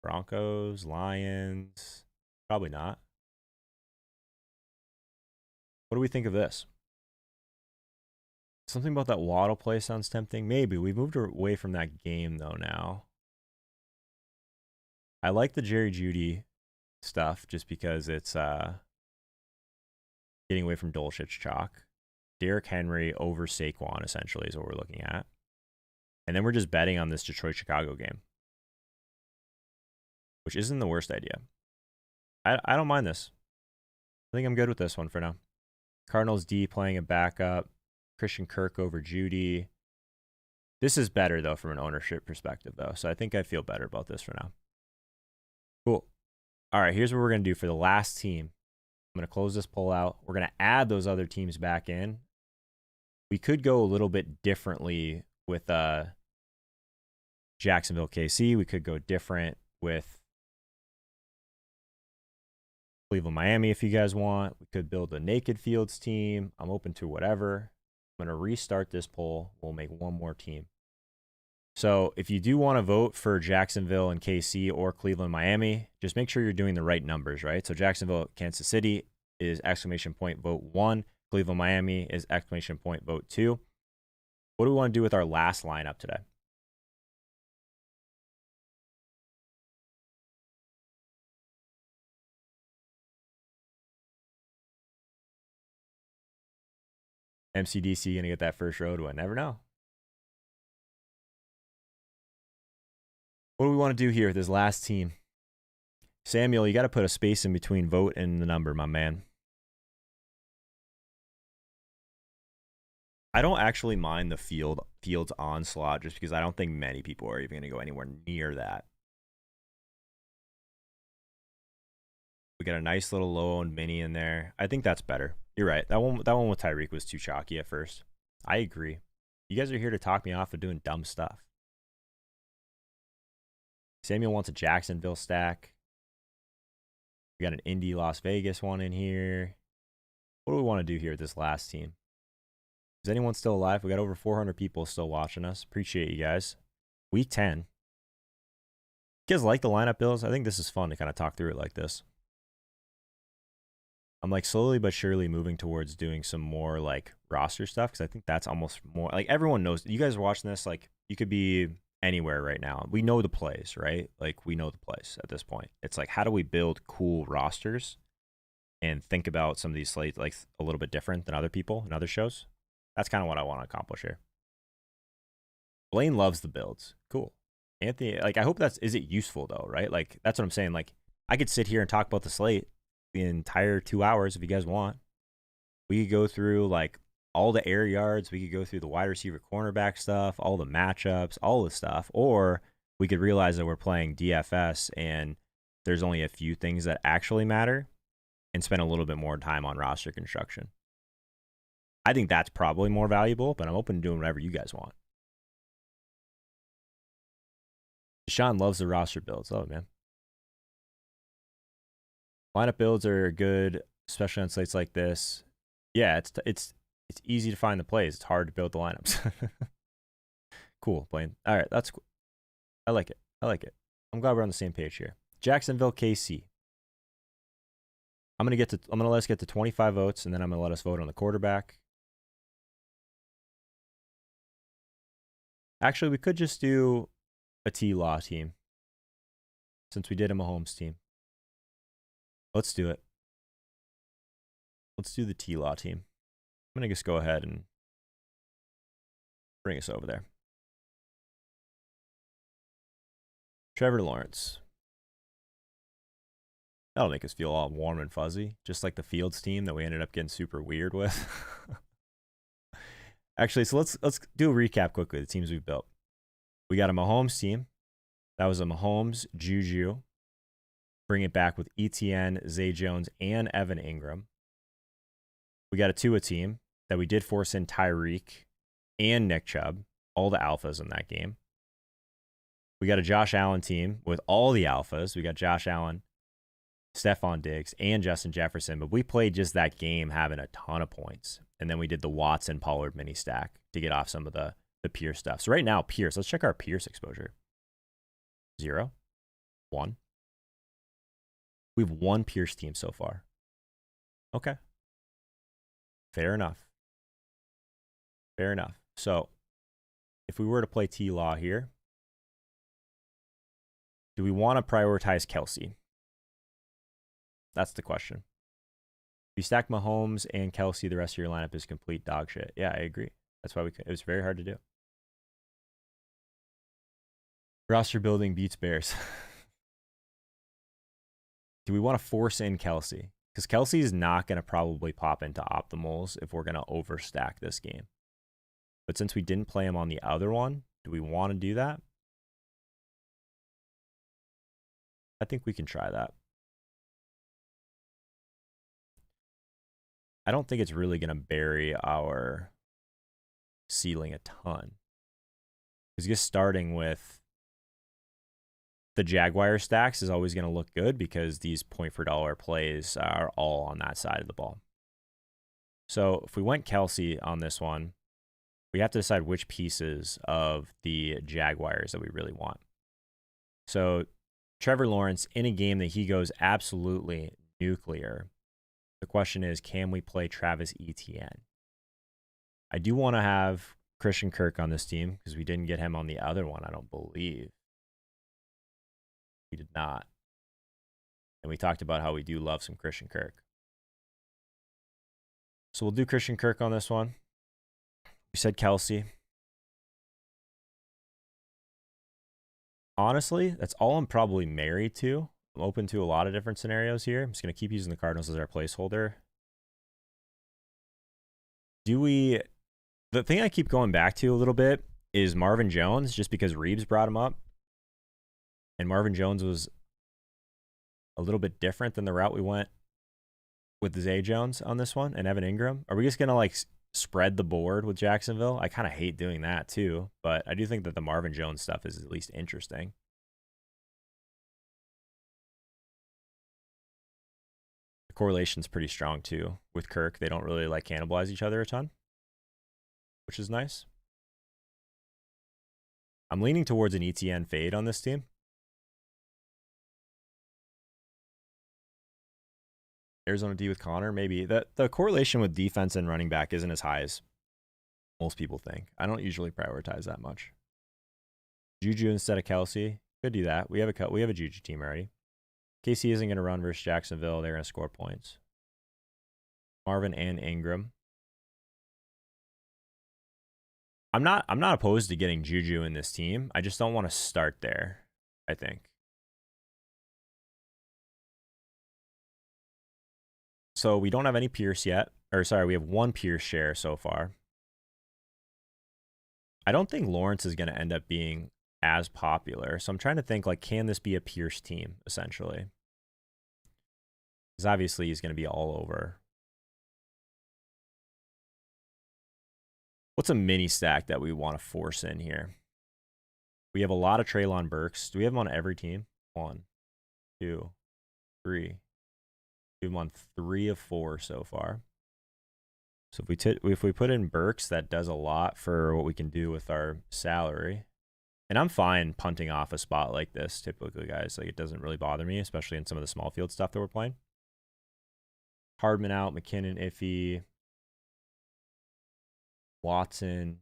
Broncos, Lions, probably not. What do we think of this? Something about that Waddle play sounds tempting. Maybe. We've moved away from that game, though, now. I like the Jerry Jeudy stuff just because it's getting away from Dulcich chalk. Derrick Henry over Saquon, essentially, is what we're looking at. And then we're just betting on this Detroit-Chicago game, which isn't the worst idea. I don't mind this. I think I'm good with this one for now. Cardinals D playing a backup. Christian Kirk over Judy. This is better, though, from an ownership perspective, though. So I think I feel better about this for now. Cool. All right, here's what we're going to do for the last team. I'm going to close this poll out. We're going to add those other teams back in. We could go a little bit differently with Jacksonville KC. We could go different with Cleveland Miami if you guys want. We could build a naked Fields team. I'm open to whatever. I'm going to restart this poll. We'll make one more team. So if you do want to vote for Jacksonville and KC or Cleveland Miami, just make sure you're doing the right numbers, right? So Jacksonville, Kansas City is exclamation point vote 1. Cleveland Miami is exclamation point vote 2. What do we want to do with our last lineup today? MCDC going to get that first row to it? Never know. What do we want to do here with this last team? Samuel, you got to put a space in between vote and the number, my man. I don't actually mind the Fields onslaught just because I don't think many people are even going to go anywhere near that. We got a nice little low-owned mini in there. I think that's better. You're right. That one with Tyreek was too chalky at first. I agree. You guys are here to talk me off of doing dumb stuff. Samuel wants a Jacksonville stack. We got an Indy Las Vegas one in here. What do we want to do here with this last team? Is anyone still alive? We got over 400 people still watching us. Appreciate you guys. Week 10. You guys like the lineup builds? I think this is fun to kind of talk through it like this. I'm like slowly but surely moving towards doing some more like roster stuff because I think that's almost more like everyone knows. You guys are watching this, like you could be anywhere right now. We know the plays, right? Like we know the plays at this point. It's like, how do we build cool rosters and think about some of these slates like a little bit different than other people and other shows? That's kind of what I want to accomplish here. Blaine loves the builds. Cool. Anthony, like I hope is it useful though, right? Like that's what I'm saying. Like I could sit here and talk about the slate the entire 2 hours if you guys want. We could go through like all the air yards. We could go through the wide receiver cornerback stuff, all the matchups, all the stuff. Or we could realize that we're playing DFS and there's only a few things that actually matter and spend a little bit more time on roster construction. I think that's probably more valuable, but I'm open to doing whatever you guys want. Deshaun loves the roster builds. Love it, man. Lineup builds are good, especially on slates like this. Yeah, it's easy to find the plays. It's hard to build the lineups. Cool, Blaine. All right, that's cool. I like it. I like it. I'm glad we're on the same page here. Jacksonville, KC. I'm gonna let us get to 25 votes, and then I'm gonna let us vote on the quarterback. Actually, we could just do a T-Law team since we did a Mahomes team. Let's do it. Let's do the T-Law team. I'm going to just go ahead and bring us over there. Trevor Lawrence. That'll make us feel all warm and fuzzy, just like the Fields team that we ended up getting super weird with. Actually, so let's do a recap quickly, the teams we've built. We got a Mahomes team. That was a Mahomes, Juju. Bring it back with ETN, Zay Jones, and Evan Ingram. We got a Tua team that we did force in Tyreek and Nick Chubb, all the alphas in that game. We got a Josh Allen team with all the alphas. We got Josh Allen, Stephon Diggs, and Justin Jefferson, but we played just that game having a ton of points. And then we did the Watson Pollard mini stack to get off some of the Pierce stuff. So right now, Pierce, let's check our Pierce exposure. 0, 1. We've one Pierce team so far. Okay. Fair enough. Fair enough. So if we were to play T-Law here, do we want to prioritize Kelsey? That's the question. If you stack Mahomes and Kelsey, the rest of your lineup is complete dog shit. Yeah, I agree. That's why it was very hard to do. Roster building beats Bears. Do we want to force in Kelsey? Because Kelsey is not going to probably pop into optimals if we're going to overstack this game. But since we didn't play him on the other one, do we want to do that? I think we can try that. I don't think it's really going to bury our ceiling a ton. Because just starting with the Jaguar stacks is always going to look good because these point per dollar plays are all on that side of the ball. So if we went Kelsey on this one, we have to decide which pieces of the Jaguars that we really want. So Trevor Lawrence, in a game that he goes absolutely nuclear, the question is, can we play Travis Etienne? I do want to have Christian Kirk on this team because we didn't get him on the other one, I don't believe. We did not. And we talked about how we do love some Christian Kirk. So we'll do Christian Kirk on this one. We said Kelsey. Honestly, that's all I'm probably married to. I'm open to a lot of different scenarios here. I'm just going to keep using the Cardinals as our placeholder. The thing I keep going back to a little bit is Marvin Jones, just because Reeves brought him up. And Marvin Jones was a little bit different than the route we went with Zay Jones on this one and Evan Ingram. Are we just going to like spread the board with Jacksonville? I kind of hate doing that too, but I do think that the Marvin Jones stuff is at least interesting. The correlation's pretty strong too with Kirk. They don't really like cannibalize each other a ton. which is nice. I'm leaning towards an ETN fade on this team. Arizona D with Connor, maybe. The correlation with defense and running back isn't as high as most people think. I don't usually prioritize that much. Juju instead of Kelsey. Could do that. We have a Juju team already. KC isn't going to run versus Jacksonville. They're going to score points. Marvin and Ingram. I'm not opposed to getting Juju in this team. I just don't want to start there, I think. So we don't have any Pierce yet. Or sorry, we have one Pierce share so far. I don't think Lawrence is going to end up being as popular. So I'm trying to think, like, can this be a Pierce team, essentially? Because obviously he's going to be all over. What's a mini stack that we want to force in here? We have a lot of Treylon Burks. Do we have him on every team? 1, 2, 3. We have him on 3 of 4 so far. So if we put in Burks, that does a lot for what we can do with our salary. And I'm fine punting off a spot like this, typically, guys. Like, it doesn't really bother me, especially in some of the small field stuff that we're playing. Hardman out, McKinnon iffy. Watson.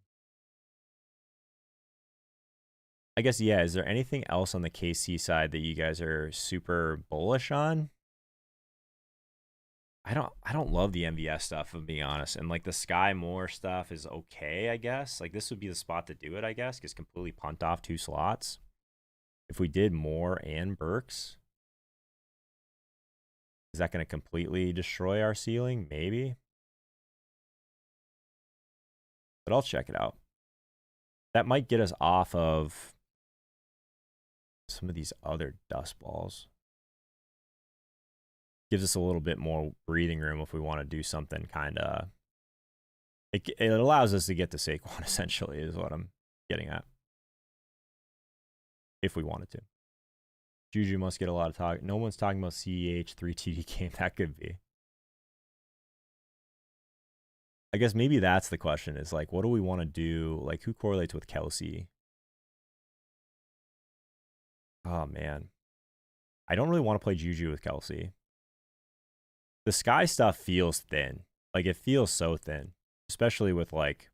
I guess, yeah, is there anything else on the KC side that you guys are super bullish on? I don't love the MVS stuff, if I'm being honest. And like the Sky Moore stuff is okay, I guess. Like this would be the spot to do it, I guess. Just completely punt off 2 slots. If we did Moore and Burks, is that going to completely destroy our ceiling? Maybe. But I'll check it out. That might get us off of some of these other dust balls. Gives us a little bit more breathing room if we want to do something kind of... It allows us to get to Saquon, essentially, is what I'm getting at. If we wanted to. Juju must get a lot of talk. No one's talking about CEH 3 TD game. That could be. I guess maybe that's the question, is like, what do we want to do? Like, who correlates with Kelsey? Oh, man. I don't really want to play Juju with Kelsey. The Sky stuff feels thin. Like, it feels so thin. Especially with, like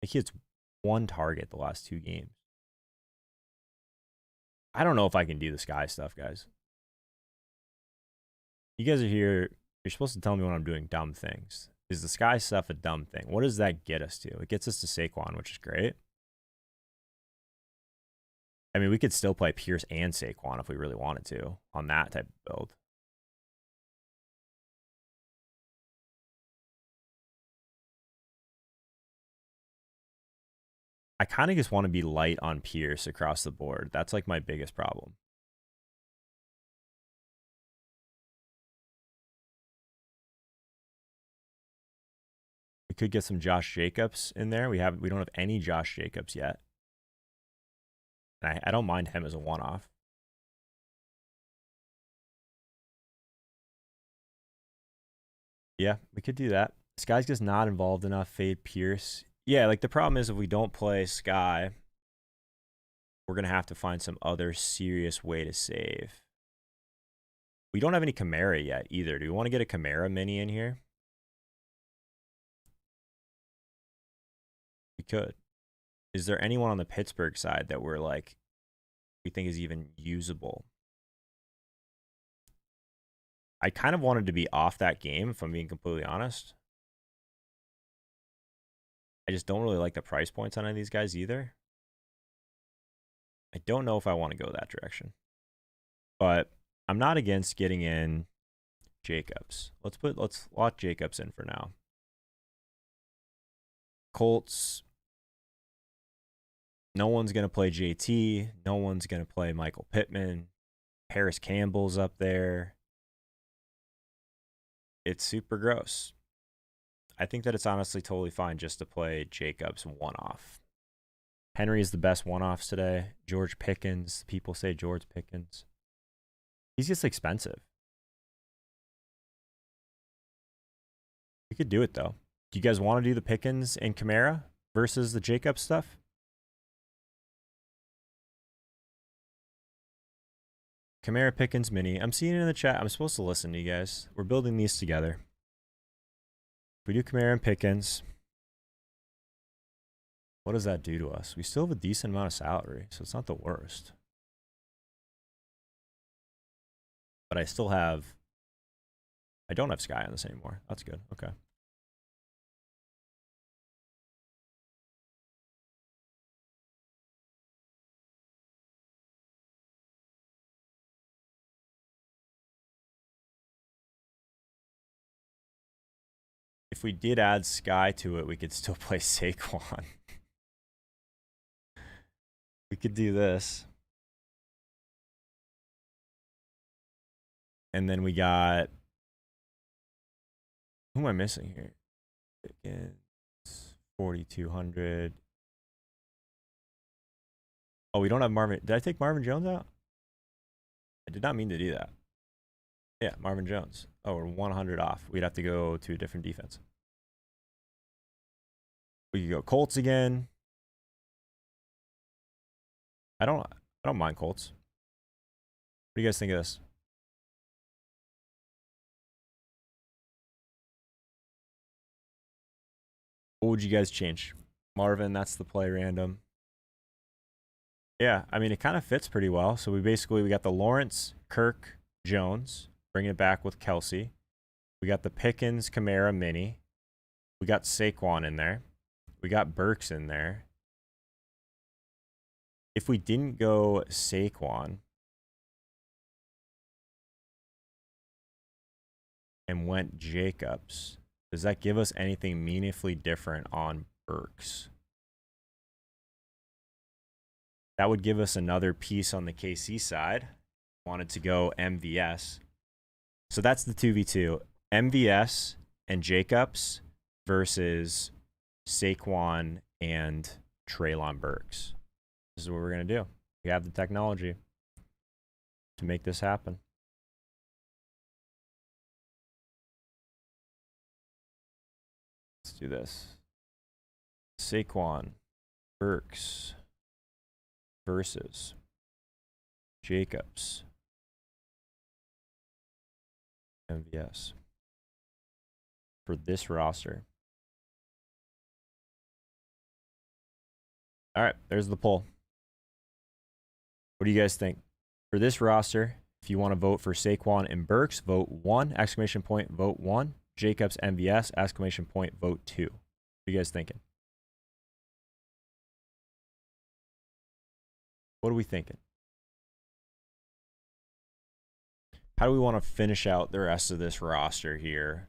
he hits 1 target the last 2 games. I don't know if I can do the Sky stuff, guys. You guys are here. You're supposed to tell me when I'm doing dumb things. Is the Sky stuff a dumb thing? What does that get us to? It gets us to Saquon, which is great. I mean, we could still play Pierce and Saquon if we really wanted to on that type of build. I kind of just want to be light on Pierce across the board. That's like my biggest problem. We could get some Josh Jacobs in there. We don't have any Josh Jacobs yet. And I don't mind him as a one-off. Yeah, we could do that. This guy's just not involved enough. Fade Pierce. Yeah, like the problem is if we don't play Sky, we're going to have to find some other serious way to save. We don't have any Kamara yet either. Do we want to get a Kamara mini in here? We could. Is there anyone on the Pittsburgh side that we're like, we think is even usable? I kind of wanted to be off that game, if I'm being completely honest. I just don't really like the price points on any of these guys either. I don't know if I want to go that direction. But I'm not against getting in Jacobs. Let's lock Jacobs in for now. Colts. No one's going to play JT. No one's going to play Michael Pittman. Paris Campbell's up there. It's super gross. I think that it's honestly totally fine just to play Jacobs one-off. Henry is the best one-offs today. George Pickens. People say George Pickens. He's just expensive. We could do it, though. Do you guys want to do the Pickens and Kamara versus the Jacobs stuff? Kamara, Pickens, Mini. I'm seeing it in the chat. I'm supposed to listen to you guys. We're building these together. If we do Kamara and Pickens, what does that do to us? We still have a decent amount of salary, so it's not the worst. But I still have... I don't have Sky on this anymore. That's good. Okay. If we did add Sky to it, we could still play Saquon. We could do this. And then we got... Who am I missing here? Pickens, 4,200. Oh, we don't have Marvin. Did I take Marvin Jones out? I did not mean to do that. Yeah, Marvin Jones. Oh, we're 100 off. We'd have to go to a different defense. We could go Colts again. I don't mind Colts. What do you guys think of this? What would you guys change? Marvin, that's the play random. Yeah, I mean, it kind of fits pretty well. So we got the Lawrence, Kirk, Jones, bringing it back with Kelsey. We got the Pickens, Kamara, Mini. We got Saquon in there. We got Burks in there. If we didn't go Saquon and went Jacobs, does that give us anything meaningfully different on Burks? That would give us another piece on the KC side. Wanted to go MVS. So that's the 2v2. MVS and Jacobs versus Saquon and Treylon Burks. This is what we're going to do. We have the technology to make this happen. Let's do this. Saquon Burks versus Jacobs MVS for this roster. All right, there's the poll. What do you guys think? For this roster, if you want to vote for Saquon and Burks, vote 1, exclamation point, vote 1. Jacobs, MVS, exclamation point, vote 2. What are you guys thinking? What are we thinking? How do we want to finish out the rest of this roster here?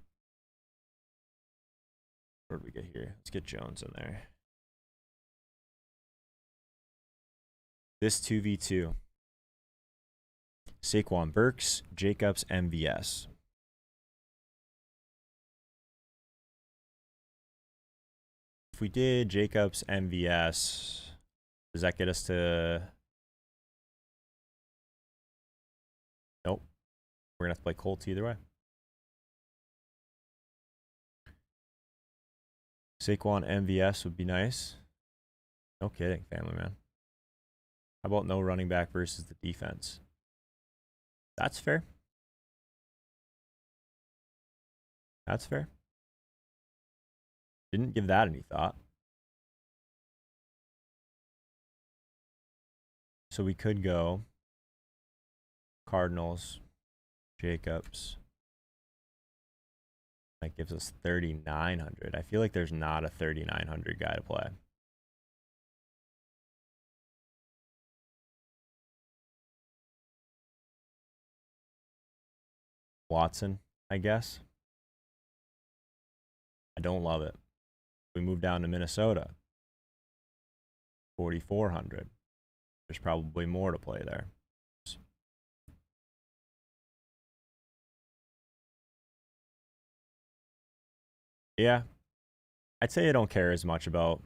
Where do we get here? Let's get Jones in there. This 2v2. Saquon, Burks, Jacobs, MVS. If we did Jacobs, MVS, does that get us to... Nope. We're going to have to play Colts either way. Saquon, MVS would be nice. No kidding, family man. How about no running back versus the defense? That's fair. That's fair. Didn't give that any thought. So we could go Cardinals, Jacobs. That gives us 3,900. I feel like there's not a 3,900 guy to play. Watson, I guess. I don't love it. We move down to Minnesota. 4,400. There's probably more to play there. Yeah. I'd say I don't care as much about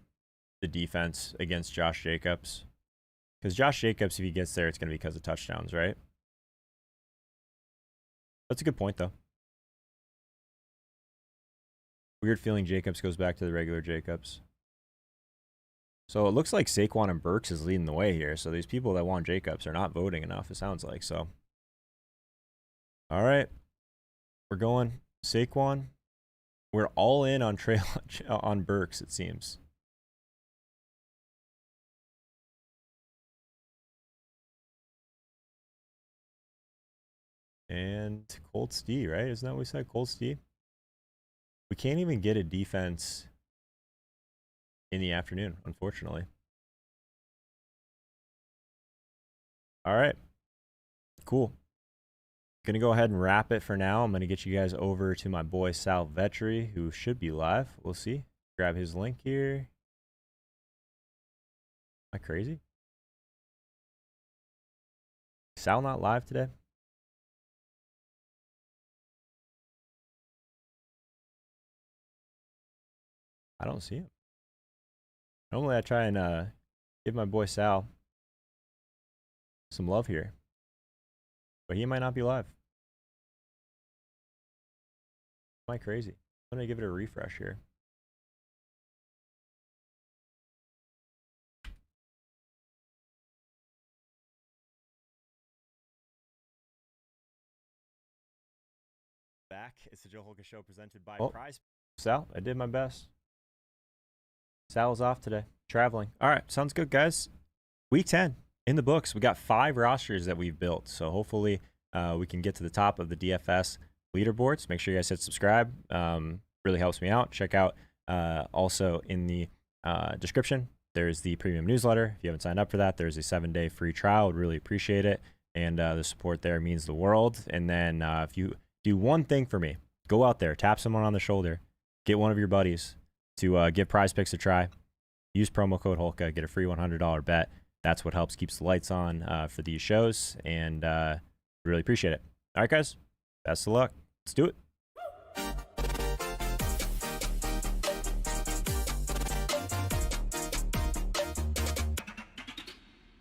the defense against Josh Jacobs. Because Josh Jacobs, if he gets there, it's going to be because of touchdowns, right? That's a good point, though. Weird feeling Jacobs goes back to the regular Jacobs. So it looks like Saquon and Burks is leading the way here. So these people that want Jacobs are not voting enough, it sounds like. So, all right. We're going Saquon. We're all in on on Burks, it seems. And Colts D, right? Isn't that what we said? Colts D? We can't even get a defense in the afternoon, unfortunately. All right. Cool. Gonna go ahead and wrap it for now. I'm gonna get you guys over to my boy Sal Vetri, who should be live. We'll see. Grab his link here. Am I crazy? Sal not live today? I don't see him. Normally I try and give my boy Sal some love here, but he might not be live. Am I crazy? I'm gonna give it a refresh here. Back. It's the Joe Holka Show presented by Prize. Sal, I did my best. Sal's off today, traveling. All right, sounds good, guys. Week 10 in the books. We got 5 rosters that we've built, so hopefully we can get to the top of the DFS leaderboards. Make sure you guys hit subscribe. Really helps me out. Check out also in the description, there's the premium newsletter. If you haven't signed up for that, there's a 7-day free trial. Would really appreciate it, and the support there means the world. And then if you do one thing for me, go out there, tap someone on the shoulder, get one of your buddies to give PrizePicks a try. Use promo code Holka, get a free $100 bet. That's what helps keeps the lights on for these shows, and really appreciate it. All right, guys, best of luck. Let's do it.